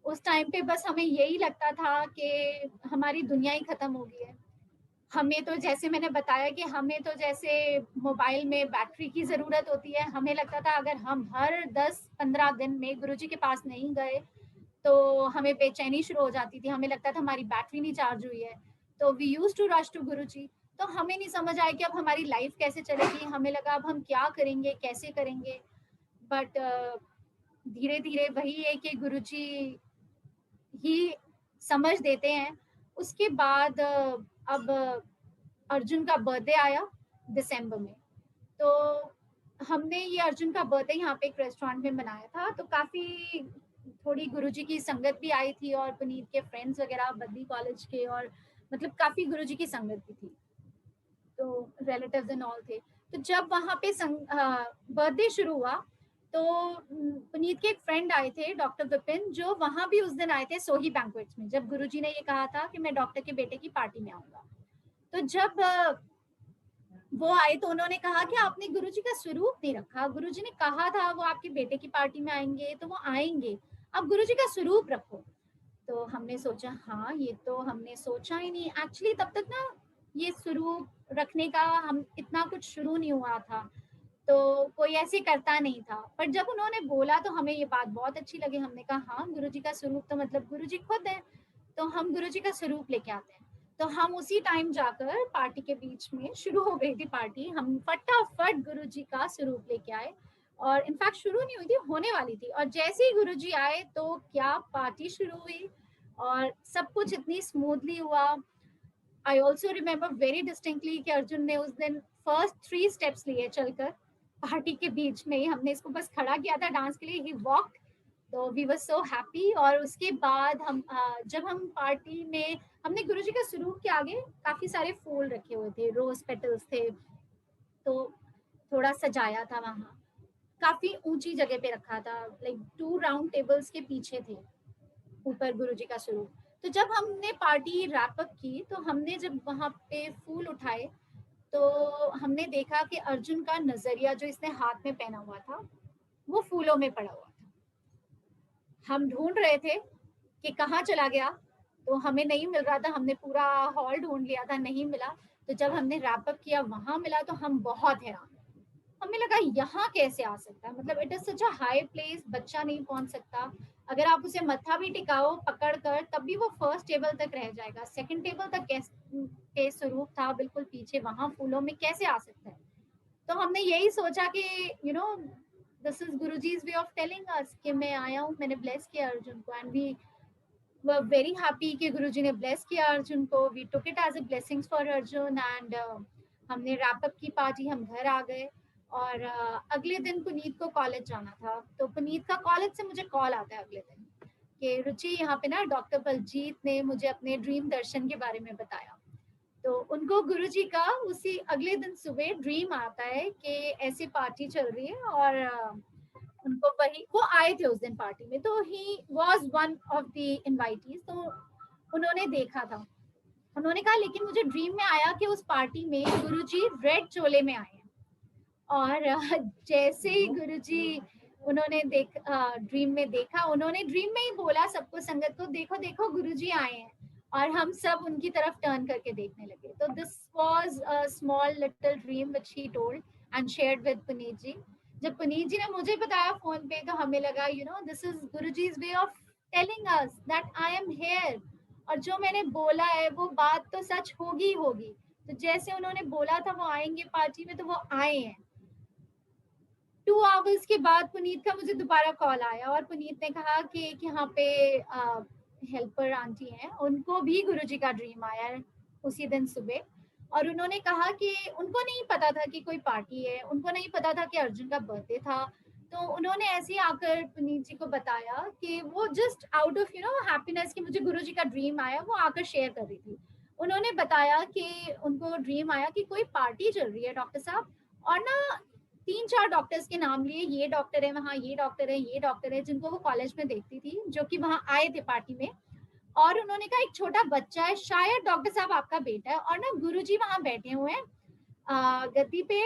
उस टाइम पे बस हमें यही लगता था कि हमारी दुनिया ही खत्म हो गई है। हमें तो, जैसे मैंने बताया कि हमें तो जैसे मोबाइल में बैटरी की ज़रूरत होती है, हमें लगता था अगर हम हर 10-15 दिन में गुरुजी के पास नहीं गए तो हमें बेचैनी शुरू हो जाती थी। हमें लगता था हमारी बैटरी नहीं चार्ज हुई है। तो we used to rush to Guruji. तो हमें नहीं समझ आया कि अब हमारी लाइफ कैसे चलेगी। हमें लगा अब हम क्या करेंगे, कैसे करेंगे। बट धीरे धीरे वही है कि गुरुजी ही समझ देते हैं। उसके बाद अब अर्जुन का बर्थडे आया दिसंबर में। तो हमने ये अर्जुन का बर्थडे यहाँ पे एक रेस्टोरेंट में मनाया था। तो काफ़ी थोड़ी गुरुजी की संगत भी आई थी, और पुनीत के फ्रेंड्स वगैरह बद्दी कॉलेज के, और मतलब काफ़ी गुरुजी की संगत भी थी। तो रिलेटिव्स एंड ऑल थे। तो जब वहाँ पे बर्थडे शुरू हुआ तो पुनीत के एक फ्रेंड आए थे, डॉक्टर विपिन, जो वहाँ भी उस दिन आए थे सोही बैंक्वेट्स में, जब गुरुजी ने ये कहा था कि मैं डॉक्टर के बेटे की पार्टी में आऊंगा। तो जब वो आए तो उन्होंने कहा कि आपने गुरुजी का स्वरूप नहीं रखा। गुरुजी ने कहा था वो आपके बेटे की पार्टी में आएंगे तो वो आएंगे, आप गुरुजी का स्वरूप रखो। तो हमने सोचा, हाँ ये तो हमने सोचा ही नहीं एक्चुअली। तब तक ना ये स्वरूप रखने का हम इतना कुछ शुरू नहीं हुआ था, तो कोई ऐसे करता नहीं था। पर जब उन्होंने बोला तो हमें ये बात बहुत अच्छी लगी। हमने कहा हाँ, गुरुजी का स्वरूप तो मतलब गुरुजी खुद है, तो हम गुरुजी का स्वरूप लेके आते हैं। तो हम उसी टाइम जाकर, पार्टी के बीच में शुरू हो गई थी पार्टी, हम फटाफट गुरुजी का स्वरूप लेके आए। और इनफैक्ट शुरू नहीं हुई थी, होने वाली थी, और जैसे ही गुरुजी आए तो क्या पार्टी शुरू हुई, और सब कुछ इतनी स्मूथली हुआ। I also remember very distinctly कि अर्जुन ने उस दिन फर्स्ट 3 स्टेप्स लिए चलकर पार्टी के बीच में ही। हमने इसको बस खड़ा किया था डांस के लिए, ही वॉक। तो वी वर सो हैप्पी। और उसके बाद हम जब हम पार्टी में, हमने गुरुजी के स्वरूप के आगे काफी सारे फूल रखे हुए थे, रोज पेटल्स थे, तो थोड़ा सजाया था वहाँ। काफी ऊंची जगह पे रखा था, लाइक 2 राउंड टेबल्स के पीछे थे ऊपर गुरुजी का स्वरूप। तो जब हमने पार्टी रैप अप की तो हमने जब वहाँ पे फूल उठाए तो हमने देखा कि अर्जुन का नजरिया जो इसने हाथ में पहना हुआ था वो फूलों में पड़ा हुआ था। हम ढूंढ रहे थे कि कहाँ चला गया, तो हमें नहीं मिल रहा था। हमने पूरा हॉल ढूंढ लिया था, नहीं मिला। तो जब हमने रैप अप किया वहां मिला तो हम बहुत हैरान। हमें लगा यहाँ कैसे आ सकता है, मतलब it is such a high place, बच्चा नहीं पहुंच सकता। अगर आप उसे मत्था भी टिकाओ पकड़ कर तब भी वो फर्स्ट टेबल तक रह जाएगा, सेकंड टेबल तक के स्वरूप था बिल्कुल पीछे, वहां फूलों में कैसे आ सकता है। तो हमने यही सोचा कि this is Guruji's way of telling us कि मैं आया हूँ, मैंने ब्लेस किया अर्जुन को। And we were very happy कि गुरुजी ने ब्लेस किया अर्जुन को। We took it as a blessings for Arjun. And हमने रैप अप की पार्टी, हम घर आ गए। और अगले दिन पुनीत को कॉलेज जाना था, तो पुनीत का कॉलेज से मुझे कॉल आता है अगले दिन कि रुचि यहाँ पे ना डॉक्टर बलजीत ने मुझे अपने ड्रीम दर्शन के बारे में बताया। तो उनको गुरुजी का उसी अगले दिन सुबह ड्रीम आता है कि ऐसी पार्टी चल रही है, और उनको वही वो आए थे उस दिन पार्टी में, तो he was one of the invitees. तो उन्होंने देखा था, उन्होंने कहा लेकिन मुझे ड्रीम में आया कि उस पार्टी में गुरुजी रेड चोले में आए हैं। और जैसे ही गुरुजी उन्होंने ड्रीम में देखा, उन्होंने ड्रीम में ही बोला सबको, संगत को, देखो देखो गुरुजी आए हैं, और हम सब उनकी तरफ टर्न करके देखने लगे। तो this was a small little dream which he told and shared with Puneet ji. जब पुनीत जी ने मुझे बताया फोन पे, तो हमें लगा this is Guruji's way of telling us that I am here, और जो मैंने बोला है वो बात तो सच होगी होगी। तो जैसे उन्होंने बोला था वो आएंगे पार्टी में, तो वो आए हैं। 2 आवर्स के बाद पुनीत का मुझे दोबारा कॉल आया, और पुनीत ने कहा कि एक यहाँ पे हेल्पर आंटी हैं, उनको भी गुरुजी का ड्रीम आया है उसी दिन सुबह, और उन्होंने कहा कि उनको नहीं पता था कि कोई पार्टी है, उनको नहीं पता था कि अर्जुन का बर्थडे था। तो उन्होंने ऐसे ही आकर पुनीत जी को बताया कि वो जस्ट आउट ऑफ हैप्पीनेस कि मुझे गुरुजी का ड्रीम आया, वो आकर शेयर कर रही थी। उन्होंने बताया कि उनको ड्रीम आया कि कोई पार्टी चल रही है डॉक्टर साहब, और ना 3-4 डॉक्टर्स के नाम लिए, ये डॉक्टर है वहाँ, ये डॉक्टर है, ये डॉक्टर है, जिनको वो कॉलेज में देखती थी, जो कि वहाँ आए थे पार्टी में। और उन्होंने कहा एक छोटा बच्चा है, शायद डॉक्टर साहब आपका बेटा है, और ना गुरुजी वहाँ बैठे हुए हैं गद्दी पे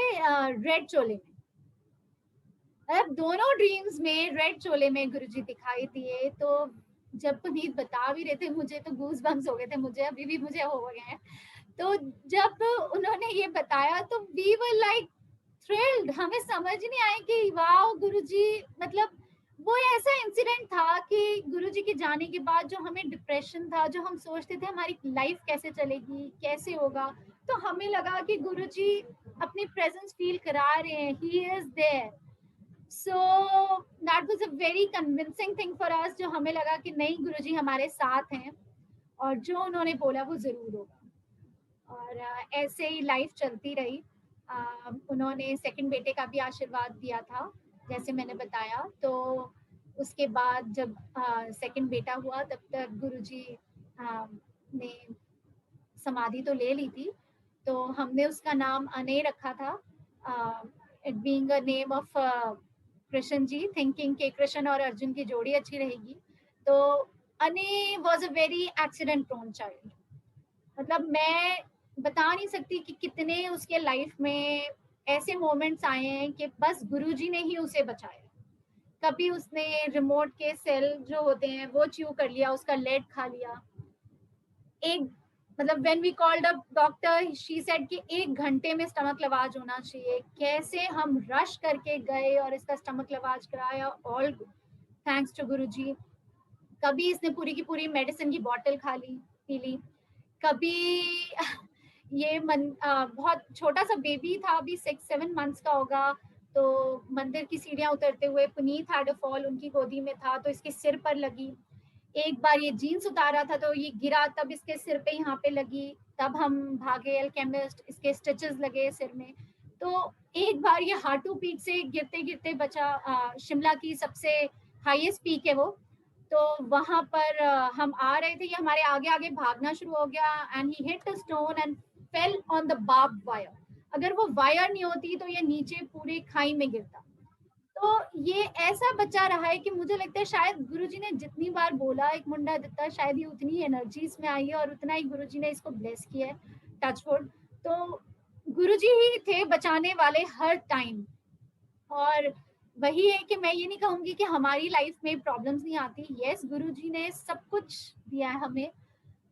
रेड चोले में। अब दोनों ड्रीम्स में रेड चोले में गुरुजी दिखाई दिए। तो जब पुनीत बता भी रहे थे, मुझे तो गूज बम्स हो गए थे, मुझे अभी भी मुझे हो गए हैं। तो जब उन्होंने ये बताया तो वी वर लाइक थ्रिल्ड, हमें समझ ही नहीं आया कि वाओ गुरुजी, मतलब वो ऐसा इंसिडेंट था कि गुरुजी के जाने के बाद जो हमें डिप्रेशन था, जो हम सोचते थे हमारी लाइफ कैसे चलेगी, कैसे होगा, तो हमें लगा कि गुरुजी अपनी प्रेजेंस फील करा रहे हैं, he is there. So that was a very convincing thing for us, जो हमें लगा कि नहीं, गुरुजी हमारे साथ हैं, और जो उन्होंने बोला वो जरूर होगा। और ऐसे ही लाइफ चलती रही। उन्होंने सेकंड बेटे का भी आशीर्वाद दिया था, जैसे मैंने बताया। तो उसके बाद जब सेकंड बेटा हुआ, तब तक गुरुजी ने समाधि तो ले ली थी, तो हमने उसका नाम अने रखा था, it being a name of Krishna ji, thinking के कृष्ण और अर्जुन की जोड़ी अच्छी रहेगी। तो Anay was a very accident prone child, मतलब मैं बता नहीं सकती कि कितने उसके लाइफ में ऐसे मोमेंट्स आए हैं कि बस गुरुजी ने ही उसे बचाया। कभी उसने रिमोट के सेल जो होते हैं वो च्यू कर लिया, उसका लेड खा लिया। एक मतलब when we called up doctor, she said कि 1 घंटे में स्टमक लवाज होना चाहिए। कैसे हम रश करके गए और इसका स्टमक लवाज कराया, ऑल थैंक्स टू गुरुजी। कभी इसने पूरी की पूरी मेडिसिन की बॉटल खा ली, पी ली। कभी बहुत छोटा सा बेबी था, अभी 6-7 मंथ्स का होगा, तो मंदिर की सीढ़ियां उतरते हुए पुनीत हैड अ फॉल, उनकी गोदी में था, तो इसके सिर पर लगी। एक बार ये जीन्स उतारा था तो ये गिरा, तब इसके सिर पे यहाँ पे लगी, तब हम भागे केमिस्ट, इसके स्टिचेस लगे सिर में। तो एक बार ये हाटू पीक से गिरते गिरते बचा। शिमला की सबसे हाईएस्ट पीक है वो, तो वहां पर हम आ रहे थे, ये हमारे आगे आगे भागना शुरू हो गया, and he hit a stone and fell on the barb wire. अगर वो वायर नहीं होती तो ये नीचे पूरे खाई में गिरता। तो ये ऐसा बच्चा रहा है कि मुझे लगता है शायद गुरुजी ने जितनी बार बोला एक मुंडा दिता, शायद ही उतनी एनर्जी इसमें आई है, और उतना ही गुरुजी ने इसको ब्लेस किया है, टचवुड। तो गुरुजी ही थे बचाने वाले हर टाइम। और वही है कि मैं ये नहीं कहूंगी कि हमारी लाइफ में प्रॉब्लम्स नहीं आती, यस गुरुजी ने सब कुछ दिया है हमें।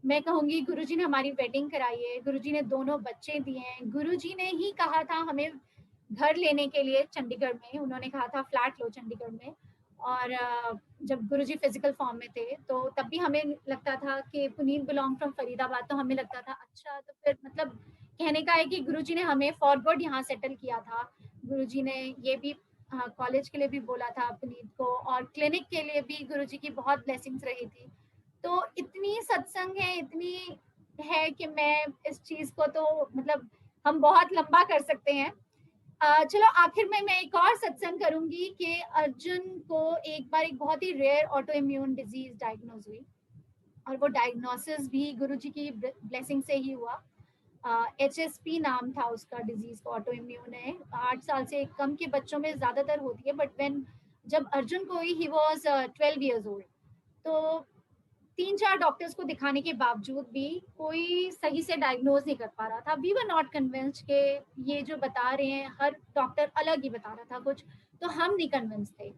मैं कहूंगी गुरुजी ने हमारी वेडिंग कराई है, गुरुजी ने 2 बच्चे दिए हैं, गुरुजी ने ही कहा था हमें घर लेने के लिए चंडीगढ़ में, उन्होंने कहा था फ्लैट लो चंडीगढ़ में। और जब गुरुजी फिजिकल फॉर्म में थे तो तब भी हमें लगता था कि पुनीत बिलोंग फ्रॉम फरीदाबाद, तो हमें लगता था अच्छा, तो फिर मतलब कहने का है कि गुरुजी ने हमें फॉर गुड यहाँ सेटल किया था। गुरुजी ने ये भी कॉलेज के लिए भी बोला था पुनीत को, और क्लिनिक के लिए भी गुरुजी की बहुत ब्लेसिंग्स रही थी। तो इतनी सत्संग है, इतनी है कि मैं इस चीज को तो मतलब हम बहुत लंबा कर सकते हैं। चलो आखिर में मैं एक और सत्संग करूंगी कि अर्जुन को एक बार एक बहुत ही rare auto immune disease diagnose हुई, और वो डायग्नोसिस भी गुरुजी की ब्लेसिंग से ही हुआ। HSP नाम था उसका डिजीज का, ऑटो इम्यून है, 8 साल से कम के बच्चों में ज्यादातर होती है, बट व्हेन जब अर्जुन को हुई ही वाज 12 इयर्स ओल्ड। तो 3-4 डॉक्टर्स को दिखाने के बावजूद भी कोई सही से डायग्नोज नहीं कर पा रहा था। वी वर नॉट कन्विंस्ड कि ये जो बता रहे हैं, हर डॉक्टर अलग ही बता रहा था कुछ, तो हम नहीं कन्विंस थे।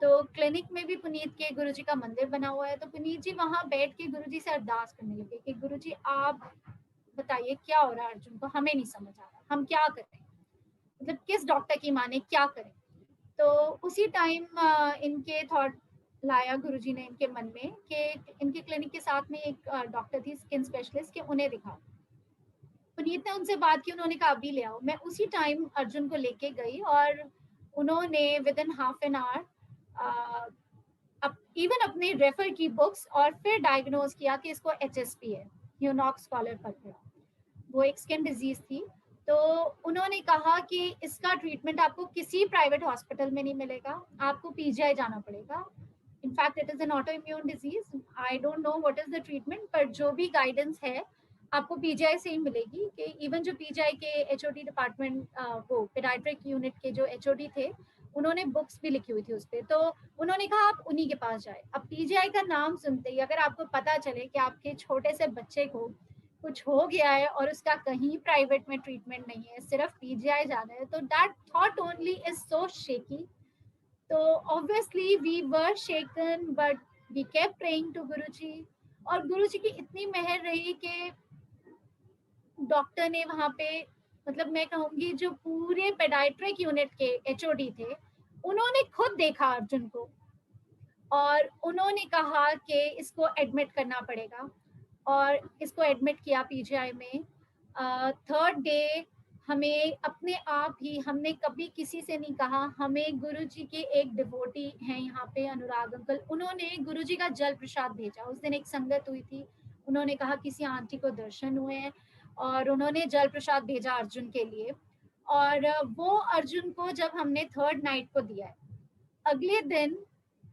तो क्लिनिक में भी पुनीत के गुरुजी का मंदिर बना हुआ है, तो पुनीत जी वहां बैठ के गुरुजी से अरदास करने लगे कि गुरुजी आप बताइए क्या हो रहा है अर्जुन को, हमें नहीं समझ आ रहा, हम क्या करें, मतलब किस डॉक्टर की माने, क्या करें। तो उसी टाइम इनके थॉट लाया गुरुजी ने इनके मन में कि इनके क्लिनिक के साथ में एक डॉक्टर थी स्किन स्पेशलिस्ट, के उन्हें दिखाओ। पुनीत ने उनसे बात की, उन्होंने कहा अभी ले आओ। मैं उसी टाइम अर्जुन को लेके गई और उन्होंने with in half an hour even अपने रेफर की बुक्स और फिर डायग्नोज किया कि इसको HSP है, ह्यूनॉक्स कॉलर पल्मोनरी, वो एक स्किन डिजीज थी। तो उन्होंने कहा कि इसका ट्रीटमेंट आपको किसी प्राइवेट हॉस्पिटल में नहीं मिलेगा, आपको PGI जाना पड़ेगा। In fact it is an auto immune disease, I don't know what is the treatment, पर जो भी गाइडेंस है आपको PGI से ही मिलेगी। कि इवन जो PGI के HOD डिपार्टमेंट, वो पेडियाट्रिक यूनिट के जो HOD थे, उन्होंने बुक्स भी लिखी हुई थी उस पर। तो उन्होंने कहा आप उन्हीं के पास जाए। अब PGI का नाम सुनते ही अगर आपको पता चले कि आपके छोटे से बच्चे को कुछ हो गया है और उसका कहीं प्राइवेट में ट्रीटमेंट नहीं है, सिर्फ PGI जाना है, तो that thought only is so shaky. तो obviously we were shaken, but we kept praying to Guruji, और गुरुजी की इतनी मेहर रही कि डॉक्टर ने वहां पे, मतलब मैं कहूंगी जो पूरे पेडियाट्रिक यूनिट के HOD थे, उन्होंने खुद देखा अर्जुन को और उन्होंने कहा कि इसको एडमिट करना पड़ेगा, और इसको एडमिट किया PGI में। 3rd डे हमें अपने आप ही, हमने कभी किसी से नहीं कहा, हमें गुरुजी के एक डिवोटी हैं यहाँ पे, अनुराग अंकल, उन्होंने गुरुजी का जल प्रसाद भेजा। उस दिन एक संगत हुई थी, उन्होंने कहा किसी आंटी को दर्शन हुए हैं, और उन्होंने जल प्रसाद भेजा अर्जुन के लिए। और वो अर्जुन को जब हमने 3rd नाइट को दिया है, अगले दिन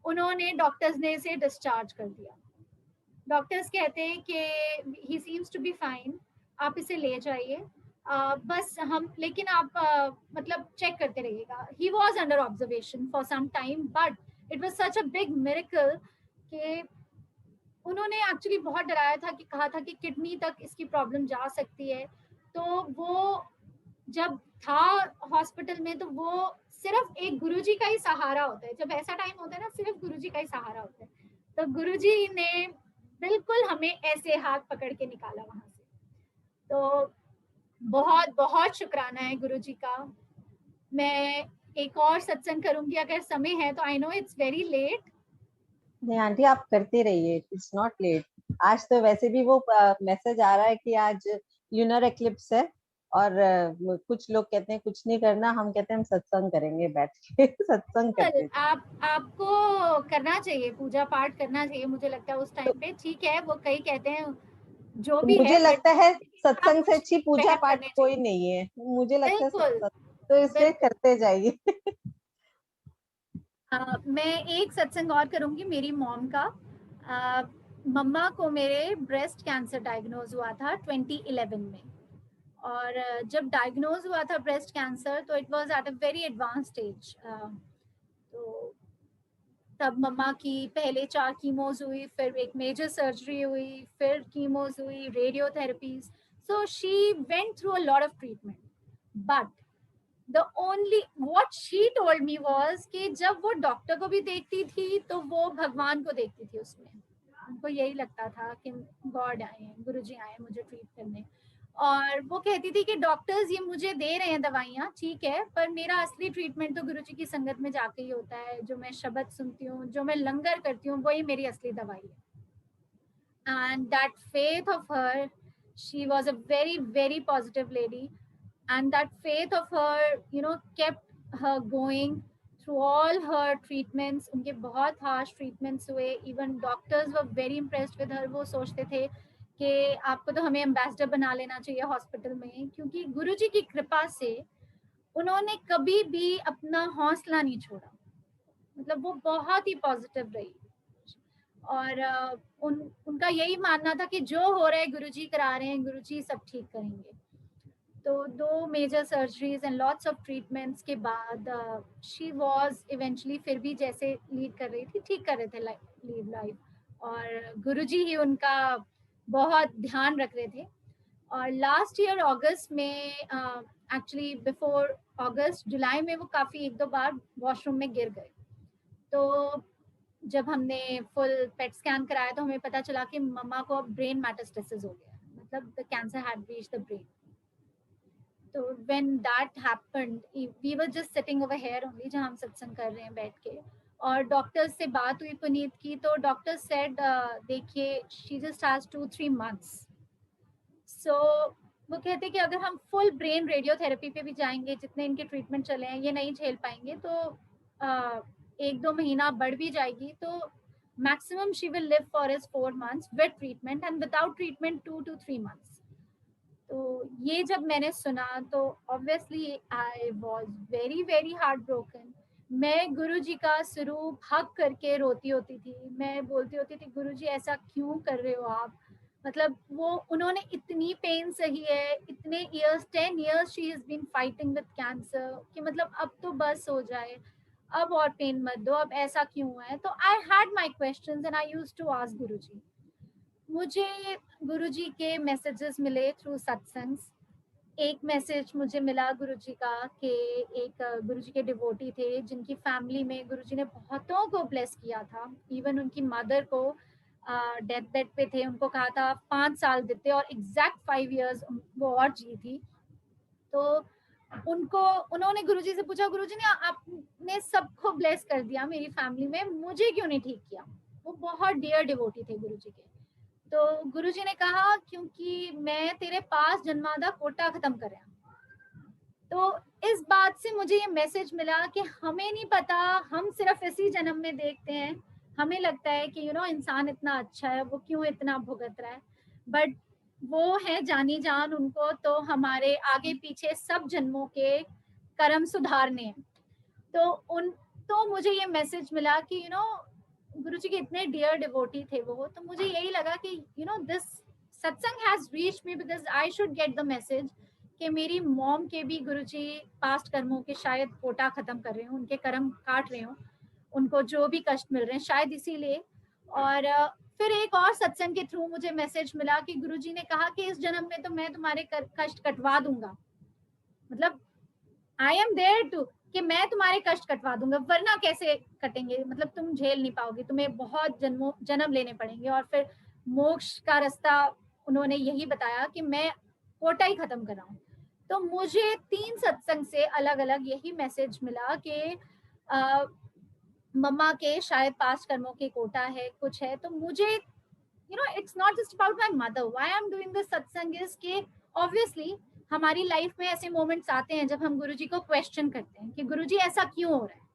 उन्होंने डॉक्टर्स ने इसे डिस्चार्ज कर दिया। डॉक्टर्स कहते हैं कि he seems to be fine, आप इसे ले जाइए, बस हम, लेकिन आप मतलब चेक करते रहिएगा। He was under observation for some time, but it was such a big miracle कि उन्होंने एक्चुअली बहुत डराया था, कि कहा था कि किडनी तक इसकी प्रॉब्लम जा सकती है। तो वो जब था हॉस्पिटल में, तो वो सिर्फ एक गुरुजी का ही सहारा होता है, जब ऐसा टाइम होता है ना, सिर्फ गुरुजी का ही सहारा होता है। तो गुरुजी ने बिल्कुल हमें ऐसे हाथ पकड़ के निकाला वहां से। तो बहुत बहुत शुक्राना है गुरुजी का। मैं एक और सत्संग करूंगी अगर समय है तो। I know it's very late. नहीं आंटी, आप करते रहिए, इट्स नॉट लेट। आज तो वैसे भी वो मैसेज आ रहा है कि आज ल्यूनर एक्लिप्स है, और कुछ लोग कहते हैं कुछ नहीं करना, हम कहते हैं हम सत्संग करेंगे बैठ के सत्संग करते हैं। आपको करना चाहिए, पूजा पाठ करना चाहिए, मुझे लगता है उस टाइम पे। ठीक है, वो कई कहते हैं जो भी मुझे है, बट लगता है आप सत्संग से कुछ अच्छी पूजा पहल पाठ करने कोई चाहिए। नहीं है, मुझे लगता है बिल्कुल सत्संग, तो इसलिए बिल्कुल। करते जाइए। मैं एक सत्संग और करूंगी मेरी मॉम का। मम्मा को मेरे ब्रेस्ट कैंसर डायग्नोज हुआ था 2011 में, और जब डायग्नोज हुआ था ब्रेस्ट कैंसर, तो it was at a very advance stage. तो तब मम्मा की पहले 4 कीमोज हुई, फिर एक मेजर सर्जरी हुई, फिर कीमोज हुई, radiotherapies. So she went through a lot of treatment, but the only what she told me was कि जब वो डॉक्टर को भी देखती थी तो वो भगवान को देखती थी उसमें। उनको यही लगता था कि गॉड आए हैं, गुरुजी आए हैं मुझे ट्रीट करने। और वो कहती थी कि डॉक्टर्स ये मुझे दे रहे हैं दवाइयाँ, ठीक है, पर मेरा असली ट्रीटमेंट तो गुरुजी की संगत में जाके ही होता है। जो मैं शब्द सुनती हूँ, जो मैं लंगर करती हूँ, वही मेरी असली दवाई है। And that faith of her, she was a very very positive lady, and that faith of her, you know, kept her going through all her treatments. उनके बहुत harsh treatments हुए, even doctors were very impressed with her। वो सोचते थे कि आपको तो हमें एम्बेसडर बना लेना चाहिए हॉस्पिटल में, क्योंकि गुरुजी की कृपा से उन्होंने कभी भी अपना हौसला नहीं छोड़ा, मतलब वो बहुत ही पॉजिटिव रही। और उनका यही मानना था कि जो हो रहा है गुरुजी करा रहे हैं, गुरुजी सब ठीक करेंगे। तो 2 major surgeries and lots of treatments के बाद शी वाज इवेंचुअली फिर भी जैसे लीड कर रही थी, ठीक कर रहे थे लीव लाइफ, और गुरुजी ही उनका बहुत ध्यान रख रहे थे। और लास्ट ईयर अगस्त में, एक्चुअली बिफोर अगस्त, जुलाई में वो काफ़ी 1-2 बार वॉशरूम में गिर गए। तो जब हमने फुल पेट स्कैन कराया तो हमें पता चला कि मम्मा को ब्रेन मेटास्टेसिस हो गया, मतलब the cancer had reached the brain. तो when that happened, we were just sitting over here only, जहां हम सत्संग कर रहे हैं बैठ के, और डॉक्टर से बात हुई पुनीत की, तो डॉक्टर सेड देखिए शी जस्ट हैज 2-3 मंथ्स। सो वो कहते कि अगर हम फुल ब्रेन रेडियोथेरेपी पे भी जाएंगे, जितने इनके ट्रीटमेंट चले हैं, ये नहीं झेल पाएंगे, तो 1-2 महीना बढ़ भी जाएगी, तो maximum she will live for is 4 months with treatment, and without treatment 2 to 3 months. तो ये जब मैंने सुना तो obviously I was very very heart broken. मैं गुरुजी का स्वरूप हक करके रोती होती थी, मैं बोलती होती थी गुरुजी ऐसा क्यों कर रहे हो आप, मतलब वो उन्होंने इतनी पेन सही है, इतने years, 10 years she is been fighting with cancer, कि मतलब अब तो बस हो जाए, अब और पेन मत दो, अब ऐसा क्यों हुआ है। तो I had my questions and I used to ask Guruji. मुझे गुरुजी के मैसेजेस मिले थ्रू सत्संग्स। एक मैसेज मुझे मिला गुरुजी का कि एक गुरुजी के डिवोटी थे जिनकी फैमिली में गुरुजी ने बहुतों को ब्लेस किया था, इवन उनकी मदर को डेथ बेड पे थे, उनको कहा था 5 साल देते, और एग्जैक्ट 5 इयर्स वो और जी थी। तो उनको, उन्होंने गुरुजी से पूछा, गुरुजी ने आपने सबको ब्लेस कर दिया मेरी फैमिली में, मुझे क्यों नहीं ठीक किया। वो बहुत डियर डिवोटी थे गुरुजी के। तो गुरुजी ने कहा क्योंकि मैं तेरे पास जन्मादा कोटा खत्म कर रहा। तो इस बात से मुझे ये मैसेज मिला कि हमें नहीं पता, हम सिर्फ इसी जन्म में देखते हैं, हमें लगता है कि इंसान इतना अच्छा है, वो क्यों इतना भुगत रहा है, बट वो है जानी जान, उनको तो हमारे आगे पीछे सब जन्मों के कर्म सुधारने हैं। तो उन तो मुझे ये मैसेज मिला कि गुरुजी के इतने डियर डिवोटी थे वो, तो मुझे यही लगा कि दिस सत्संग has reached me because I should get the message कि मेरी मॉम के भी गुरुजी पास्ट कर्मों के शायद कोटा खत्म कर रहे हो, उनके कर्म काट रहे हो, उनको जो भी कष्ट मिल रहे हैं शायद इसीलिए। और फिर एक और सत्संग के थ्रू मुझे मैसेज मिला कि गुरुजी ने कहा कि इस जन्म में तो मैं तुम्हारे कष्ट कटवा दूंगा, मतलब आई एम देयर टू, कि मैं तुम्हारे कष्ट कटवा दूंगा, वरना कैसे कटेंगे, मतलब तुम झेल नहीं पाओगे, तुम्हें बहुत जन्म लेने पड़ेंगे, और फिर मोक्ष का रास्ता उन्होंने यही बताया कि मैं कोटा ही खत्म कर रहा हूँ। तो मुझे 3 सत्संग से अलग अलग यही मैसेज मिला कि मम्मा के शायद पास्ट कर्मों के कोटा है, कुछ है। तो मुझे it's not just about my mother, why I'm doing this satsang is कि obviously हमारी लाइफ में ऐसे मोमेंट्स आते हैं जब हम गुरुजी को क्वेश्चन करते हैं कि गुरुजी ऐसा क्यों हो रहा है।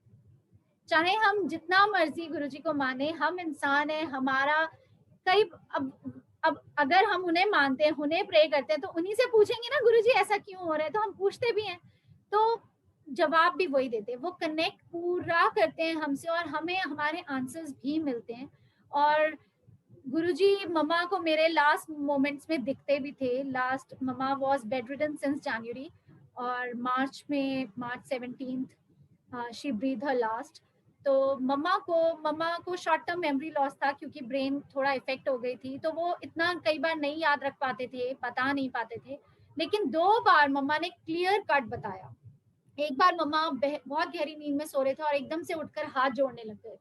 चाहे हम जितना मर्जी गुरुजी को माने, हम इंसान हैं, हमारा कई अब अगर हम उन्हें मानते हैं, उन्हें प्रे करते हैं, तो उन्हीं से पूछेंगे ना गुरुजी ऐसा क्यों हो रहा है, तो हम पूछते भी हैं, तो जवाब भी वही देते हैं, वो कनेक्ट पूरा करते हैं हमसे, और हमें हमारे आंसर्स भी मिलते हैं। और गुरुजी मम्मा को मेरे लास्ट मोमेंट्स में दिखते भी थे। लास्ट मम्मा वाज बेडरिडन सिंस जनवरी, और March 17th she breathe her last. तो मम्मा को शॉर्ट टर्म मेमोरी लॉस था, क्योंकि ब्रेन थोड़ा इफेक्ट हो गई थी, तो वो इतना कई बार नहीं याद रख पाते थे, बता नहीं पाते थे, लेकिन 2 बार मम्मा ने क्लियर कट बताया। एक बार मम्मा बहुत गहरी नींद में सो रहे थे और एकदम से उठकर हाथ जोड़ने लग गए,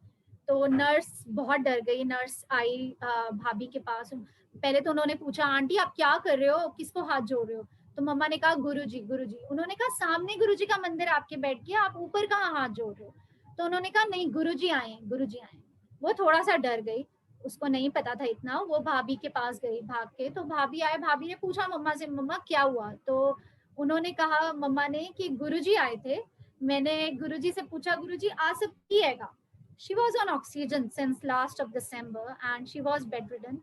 तो नर्स बहुत डर गई। नर्स आई भाभी के पास, पहले तो उन्होंने पूछा आंटी आप क्या कर रहे हो, किसको हाथ जोड़ रहे हो। तो मम्मा ने कहा गुरुजी गुरुजी। उन्होंने कहा सामने गुरुजी का मंदिर आपके बैठ के, आप ऊपर कहाँ हाथ जोड़ रहे हो। तो उन्होंने कहा नहीं गुरुजी आए, गुरुजी आए। वो थोड़ा सा डर गई, उसको नहीं पता था इतना, वो भाभी के पास गई भाग के। तो भाभी आए, भाभी ने पूछा मम्मा से मम्मा क्या हुआ। तो उन्होंने कहा मम्मा ने कि गुरुजी आए थे, मैंने गुरुजी से पूछा गुरुजी आ सकती हैगा। She was on oxygen since last of December and she was bedridden.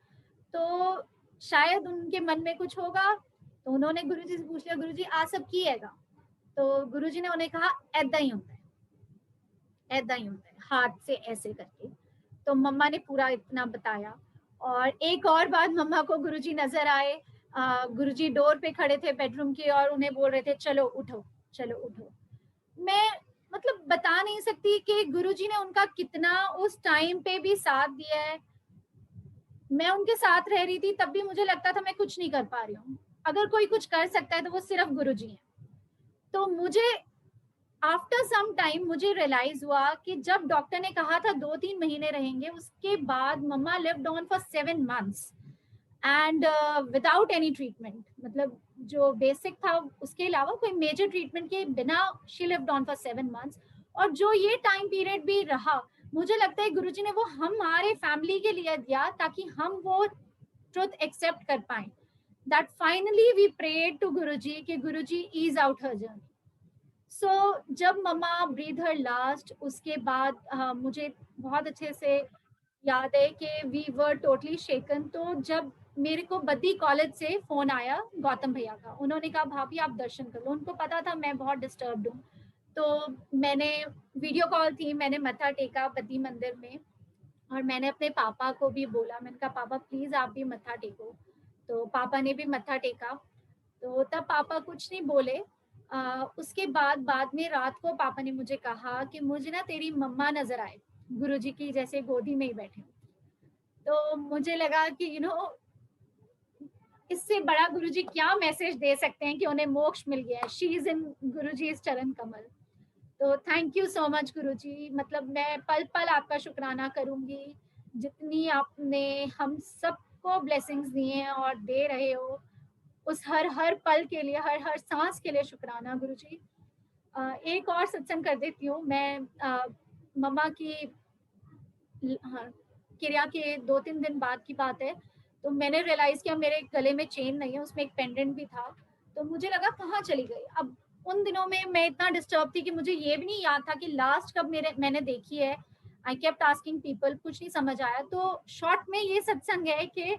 तो शायद उनके मन में कुछ होगा, तो उन्होंने गुरुजी से पूछ लिया गुरुजी आ सब की हैगा। तो गुरुजी ने उन्हें कहा ऐदा ही होता है, ऐदा ही होता है, हाथ से ऐसे करके। तो मम्मा ने पूरा इतना बताया। और एक और बात, मम्मा को गुरुजी नजर आए, गुरुजी डोर पे खड़े थे बेडरूम के और उन्हें बोल रहे थे चलो उठो, चलो उठो। मैं मतलब बता नहीं सकती कि गुरुजी ने उनका कितना उस टाइम पे भी साथ दिया है। मैं उनके साथ रह रही थी तब भी मुझे लगता था मैं कुछ नहीं कर पा रही हूँ। अगर कोई कुछ कर सकता है तो वो सिर्फ गुरुजी हैं। तो मुझे आफ्टर सम टाइम मुझे रियलाइज हुआ कि जब डॉक्टर ने कहा था 2-3 महीने रहेंगे, उसके बाद mamma lived on for 7 months and without any treatment. मतलब जो बेसिक था उसके अलावा कोई मेजर ट्रीटमेंट के बिना she lived on for 7 months. और जो ये टाइम पीरियड भी रहा, मुझे लगता है गुरुजी ने वो हमारे फैमिली के लिए दिया ताकि हम वो ट्रुथ एक्सेप्ट कर पाए। That finally we prayed to Guruji कि Guruji ease out her journey. So जब मम्मा ब्रीथ हर लास्ट, उसके बाद मुझे बहुत अच्छे से याद है कि वी वर टोटली शेकन। तो जब मेरे को बद्दी कॉलेज से फोन आया गौतम भैया का, उन्होंने कहा भाभी आप दर्शन कर लो। उनको पता था मैं बहुत डिस्टर्ब्ड हूँ, तो मैंने वीडियो कॉल थी, मैंने मत्था टेका बद्दी मंदिर में। और मैंने अपने पापा को भी बोला, मैंने कहा पापा प्लीज आप भी मत्था टेको। तो पापा ने भी मत्था टेका। तो तब पापा कुछ नहीं बोले। उसके बाद में रात को पापा ने मुझे कहा कि मुझे ना तेरी मम्मा नजर आए, गुरुजी की जैसे गोदी में ही बैठे। तो मुझे लगा कि इससे बड़ा गुरुजी क्या मैसेज दे सकते हैं कि उन्हें मोक्ष मिल गया है। शी इज इन गुरुजी चरण कमल। तो थैंक यू सो मच गुरुजी। मतलब मैं पल पल आपका शुक्राना करूंगी, जितनी आपने हम सबको ब्लेसिंग्स दिए हैं और दे रहे हो, उस हर हर पल के लिए, हर हर सांस के लिए शुक्राना गुरुजी। एक और सत्संग कर देती हूँ मैं। मम्मा की हाँ, क्रिया के 2-3 दिन बाद की बात है। तो मैंने रियलाइज किया मेरे गले में चेन नहीं है, उसमें एक पेंडेंट भी था। तो मुझे लगा कहाँ चली गई। अब उन दिनों में मैं इतना डिस्टर्ब थी कि मुझे ये भी नहीं याद था कि लास्ट कब मैंने देखी है। आई केप्ट आस्किंग पीपल, कुछ नहीं समझ आया। तो शॉर्ट में ये सत्संग है कि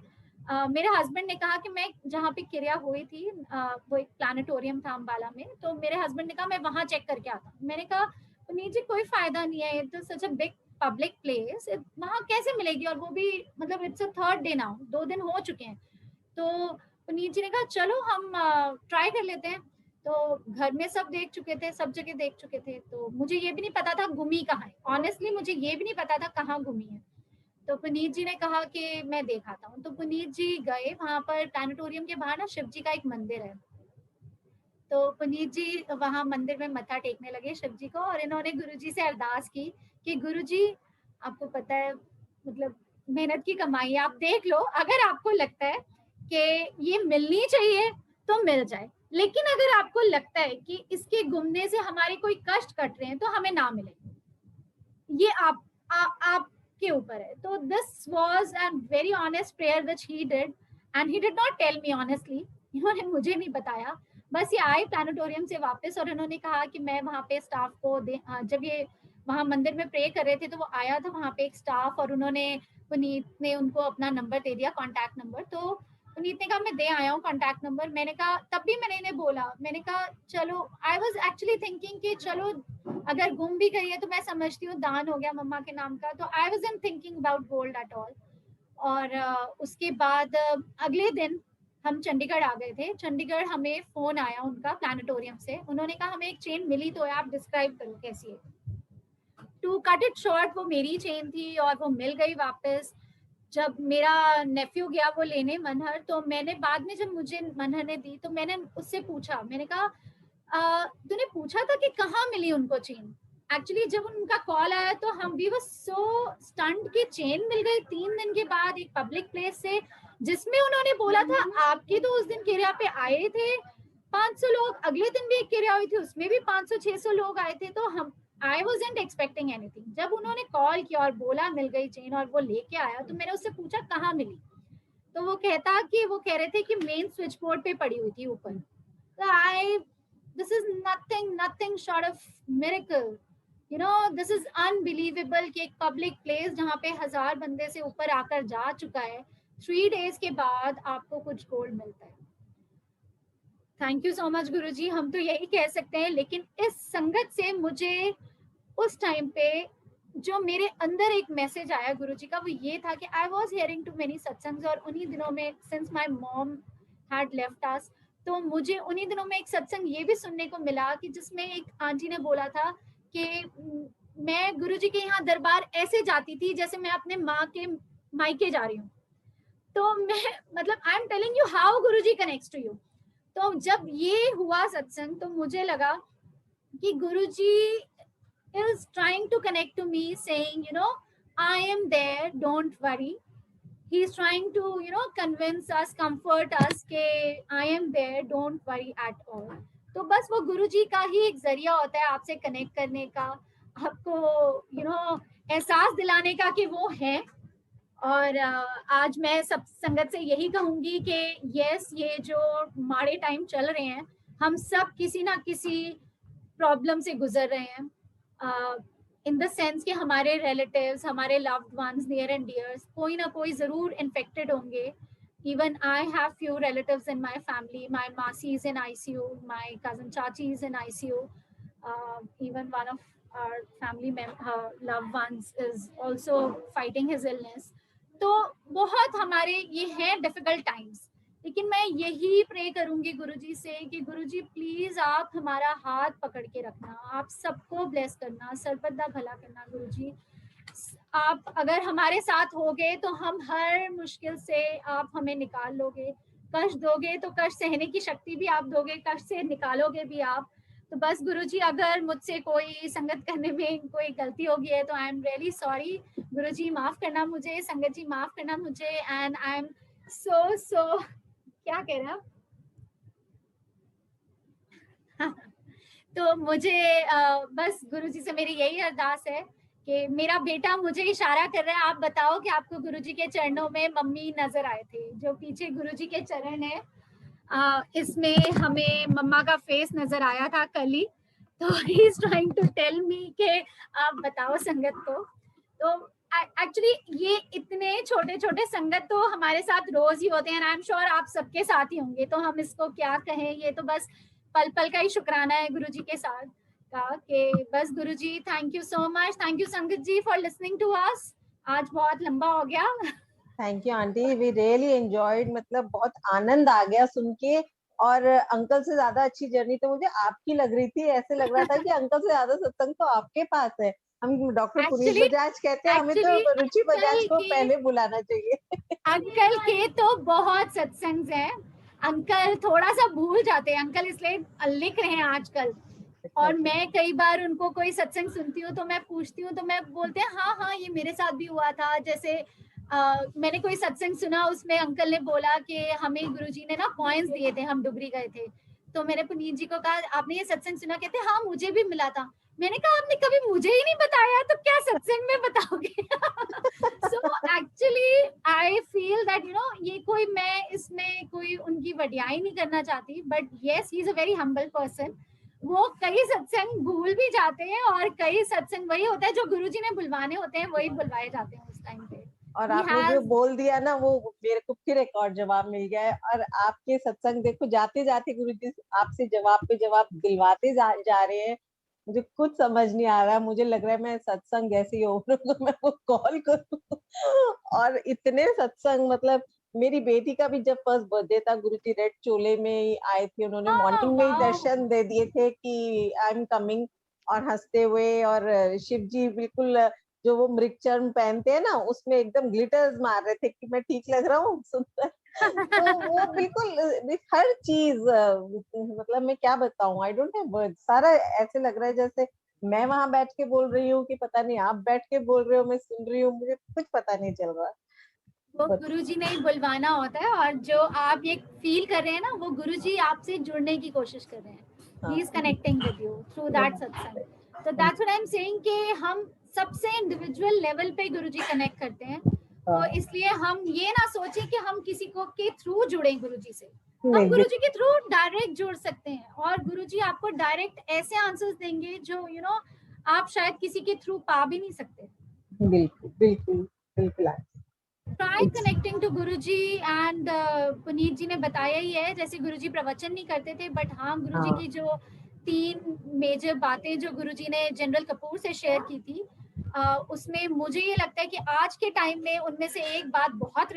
मेरे हस्बैंड ने कहा कि मैं जहाँ पे क्रिया हुई थी, वो एक प्लानिटोरियम था अम्बाला में, तो मेरे हस्बैंड ने कहा मैं वहां चेक करके आता हूँ। मैंने कहा पुनीत जी कोई फायदा नहीं है, it is such a big public place, वहां कैसे मिलेगी, और वो भी मतलब it's a third day now, 2 दिन हो चुके हैं। तो पुनीत जी ने कहा चलो हम ट्राई कर लेते हैं। तो घर में सब देख चुके थे, सब जगह देख चुके थे, तो मुझे ये भी नहीं पता था गुमी कहाँ है। ऑनेस्टली मुझे ये भी नहीं पता था कहाँ गुमी है। तो पुनीत जी ने कहा कि मैं देख आता हूँ। तो पुनीत जी गए वहां पर, प्लानिटोरियम के बाहर ना शिव जी का एक मंदिर है। तो पुनीत जी वहां मंदिर में मत्था टेकने लगे शिव जी को, और इन्होंने गुरुजी से अरदास की कि गुरुजी आपको पता है मतलब मेहनत की कमाई है, आप देख लो, अगर आपको लगता है कि ये मिलनी चाहिए तो मिल जाए, लेकिन अगर आपको लगता है कि इसके गुमने से हमारे कोई कष्ट कट रहे हैं तो हमें ना मिले, ये आपके ऊपर है। तो this was an very honest prayer which he did, and he did not tell me honestly, इन्होंने मुझे नहीं बताया। बस ये आए प्लानिटोरियम से वापस और इन्होंने कहा कि मैं वहाँ पे स्टाफ को जब ये वहाँ मंदिर में प्रे कर रहे थे तो वो आया था वहाँ पे एक स्टाफ, और उन्होंने पुनीत ने उनको अपना नंबर दे दिया, कॉन्टैक्ट नंबर। तो पुनीत ने कहा मैं दे आया हूँ कॉन्टैक्ट नंबर। मैंने कहा तब भी मैंने इन्हें बोला, मैंने कहा चलो, आई वॉज एक्चुअली थिंकिंग कि चलो अगर गुम भी गई है तो मैं समझती हूँ दान हो गया मम्मा के नाम का, तो I was in thinking about gold at all. और उसके बाद अगले दिन हम चंडीगढ़ आ गए थे। चंडीगढ़ हमें फोन आया उनका प्लानिटोरियम से, उन्होंने कहा हमें एक चेन मिली तो है, आप डिस्क्राइब करो कैसी है। टू कट इट शॉर्ट, वो मेरी चेन थी और वो मिल गई वापस। जब मेरा नेफ्यू गया वो लेने मनहर, तो मैंने बाद में जब मुझे मनहर ने दी तो मैंने उससे पूछा, मैंने कहा तूने पूछा था कि कहाँ मिली उनको चेन। एक्चुअली जब उनका कॉल आया तो हम भी वो सो स्टंट की चेन मिल गई 3 दिन के बाद एक पब्लिक प्लेस से, जिसमें उन्होंने बोला था आपकी तो उस दिन किरिया पे आए थे 500 लोग, अगले दिन भी एक किरिया हुई थी उसमें भी 500-600 लोग आए थे। तो हम आई वॉजेंट एक्सपेक्टिंग एनीथिंग। जब उन्होंने कॉल किया और बोला मिल गई चेन और वो लेके आया, तो मैंने उससे पूछा कहाँ मिली। तो वो कह रहे थे कि मेन स्विच बोर्ड पे पड़ी हुई थी ऊपर। तो I this is nothing short of miracle, this is unbelievable कि एक पब्लिक प्लेस जहाँ पे 1000 बंदे से ऊपर आकर जा चुका है, 3 डेज के बाद आपको कुछ गोल्ड मिलता है। थैंक यू सो मच गुरुजी, हम तो यही कह सकते हैं। लेकिन इस संगत से मुझे उस टाइम पे जो मेरे अंदर एक मैसेज आया गुरुजी का, वो ये था कि I was hearing too many satsangs, और उन्हीं दिनों में since my mom had left us, तो मुझे उन्हीं दिनों में एक सत्संग ये भी सुनने को मिला कि जिसमें एक आंटी ने बोला था कि मैं गुरुजी के यहाँ दरबार ऐसे जाती थी जैसे मैं अपने माँ के मायके जा रही हूँ। तो मैं मतलब I am telling you how Guruji connects to you. तो जब ये हुआ सत्संग, तो मुझे लगा कि गुरुजी is trying to connect to me saying, you know, I am there, don't worry. He's trying to, you know, convince us, comfort us कि I am there, don't worry at all. तो बस वो गुरुजी का ही एक जरिया होता है आपसे कनेक्ट करने का, आपको यू नो एहसास दिलाने का कि वो है। और आज मैं सब संगत से यही कहूंगी कि यस, ये जो माड़े टाइम चल रहे हैं, हम सब किसी ना किसी प्रॉब्लम से गुजर रहे हैं, इन द सेंस कि हमारे रिलेटिव्स, हमारे loved ones, near and dears, कोई ना कोई जरूर इन्फेक्टेड होंगे। Even I have few relatives in my family, my masi is in ICU, my cousin chachi is in ICU, even one of our family loved ones is also fighting his illness. तो बहुत हमारे ये हैं डिफिकल्ट टाइम्स, लेकिन मैं यही pray करूंगी गुरुजी से कि गुरुजी प्लीज आप हमारा हाथ पकड़ के रखना, आप सबको ब्लेस करना, सर्वदा भला करना गुरुजी। आप अगर हमारे साथ होगे तो हम हर मुश्किल से आप हमें निकाल लोगे, कष्ट दोगे तो कष्ट सहने की शक्ति भी आप दोगे, कष्ट से निकालोगे भी आप। तो बस गुरुजी, अगर मुझसे कोई संगत करने में कोई गलती हो गई है तो आई एम रियली सॉरी गुरुजी, माफ करना मुझे, संगत जी माफ करना मुझे। एंड आई एम सो क्या कह रहे हैं आप? तो मुझे बस गुरुजी से मेरी यही अरदास है कि मेरा बेटा मुझे इशारा कर रहा है, आप बताओ कि आपको गुरुजी के चरणों में मम्मी नजर आए थे, जो पीछे गुरुजी के चरण है, इसमें हमें मम्मा का फेस नजर आया था कल ही। तो he is trying to tell me कि आप बताओ संगत को। तो एक्चुअली ये इतने छोटे छोटे संगत तो हमारे साथ रोज ही होते हैं, आई एम श्योर आप सबके साथ ही होंगे, तो हम इसको क्या कहें, ये तो बस पल पल का ही शुक्राना है गुरुजी के साथ का कि बस Guruji thank you so much, thank you sangat ji for listening to us. आज बहुत लंबा हो गया। Thank you auntie, we really enjoyed, मतलब बहुत आनंद आ गया सुन के। और अंकल से ज्यादा अच्छी जर्नी तो मुझे आपकी लग रही थी, ऐसे लग रहा था कि अंकल से ज्यादा सत्संग तो आपके पास है। हम डॉक्टर पुनीत एक्चुअली बजाज कहते हैं, हमें तो रुचि बजाज को पहले बुलाना चाहिए। अंकल के तो बहुत सत्संग हैं, अंकल थोड़ा सा भूल जाते हैं, अंकल इसलिए लिख रहे हैं आजकल। और मैं कई बार उनको कोई सत्संग सुनती हूँ तो मैं पूछती हूँ, तो मैं बोलते हैं हाँ हाँ ये मेरे साथ भी हुआ था। जैसे मैंने कोई सत्संग सुना, उसमें अंकल ने बोला कि हमें गुरुजी ने ना कॉइन्स दिए थे, हम डुगरी गए थे, तो मैंने पुनीत जी को कहा आपने ये सत्संग सुना? कहते हाँ मुझे भी मिला था। मैंने कहा आपने कभी मुझे ही नहीं बताया, तो क्या सत्संग में बताओगे? So actually I feel that you know, ये कोई, मैं इसमें कोई उनकी वडियाई नहीं करना चाहती, but yes he is a very humble person. वो कई सत्संग भूल भी जाते हैं, और कई सत्संग वही होता है जो गुरुजी ने बुलवाने होते हैं, वही बुलवाए जाते हैं उस टाइम पे। और आपने जो बोल दिया ना, वो मेरे को फिर एक और जवाब मिल गया है। और आपके सत्संग देखो, जाते जाते गुरुजी आपसे जवाब पे जवाब दिलवाते जा रहे हैं। मुझे कुछ समझ नहीं आ रहा, मुझे लग रहा है मैं सत्संग ऐसी हो तो मैं वो कॉल करूं। और इतने सत्संग, मतलब मेरी बेटी का भी जब फर्स्ट बर्थडे था, गुरुजी रेड चोले में ही आए थे, उन्होंने मॉर्निंग में ही दर्शन दे दिए थे कि आई एम कमिंग, और हंसते हुए। और शिव जी बिल्कुल जो वो मृगचर्म पहनते हैं ना, उसमें एकदम ग्लिटर्स मार रहे थे कि मैं ठीक लग रहा हूँ, सुंदर। तो वो बिल्कुल हर चीज, मतलब मैं क्या बताऊं, आई डोंट हैव वर्ड्स। सारा ऐसे लग रहा है जैसे मैं वहां बैठ के बोल रही हूँ कि पता नहीं आप बैठ के बोल रहे हो, मैं सुन रही हूँ, मुझे कुछ पता नहीं चल रहा। वो गुरुजी ने ही बुलवाना होता है, और जो आप ये फील कर रहे हैं ना, वो गुरुजी आपसे जुड़ने की कोशिश कर रहे हैं। He is connecting with you through that सत्संग। तो that's what I am saying कि हम सबसे इंडिविजुअल लेवल पे गुरुजी कनेक्ट करते हैं। तो इसलिए हम ये ना सोचें कि हम किसी को के थ्रू जुड़े गुरुजी से, हम गुरुजी के थ्रू डायरेक्ट जुड़ सकते हैं, और गुरुजी आपको डायरेक्ट ऐसे आंसर्स देंगे जो यू नो आप शायद किसी के थ्रू पा भी नहीं सकते। बिल्कुल बिल्कुल बिल्कुल। Try connecting to Guruji and Puneet ji ने बताया ही है, जैसे गुरुजी प्रवचन नहीं करते थे, बट हाँ गुरुजी की जो 3 मेजर बातें जो गुरुजी ने जनरल कपूर से शेयर की थी, उसमें मुझे ये लगता है कि आज के टाइम में उनमें से एक बात बहुत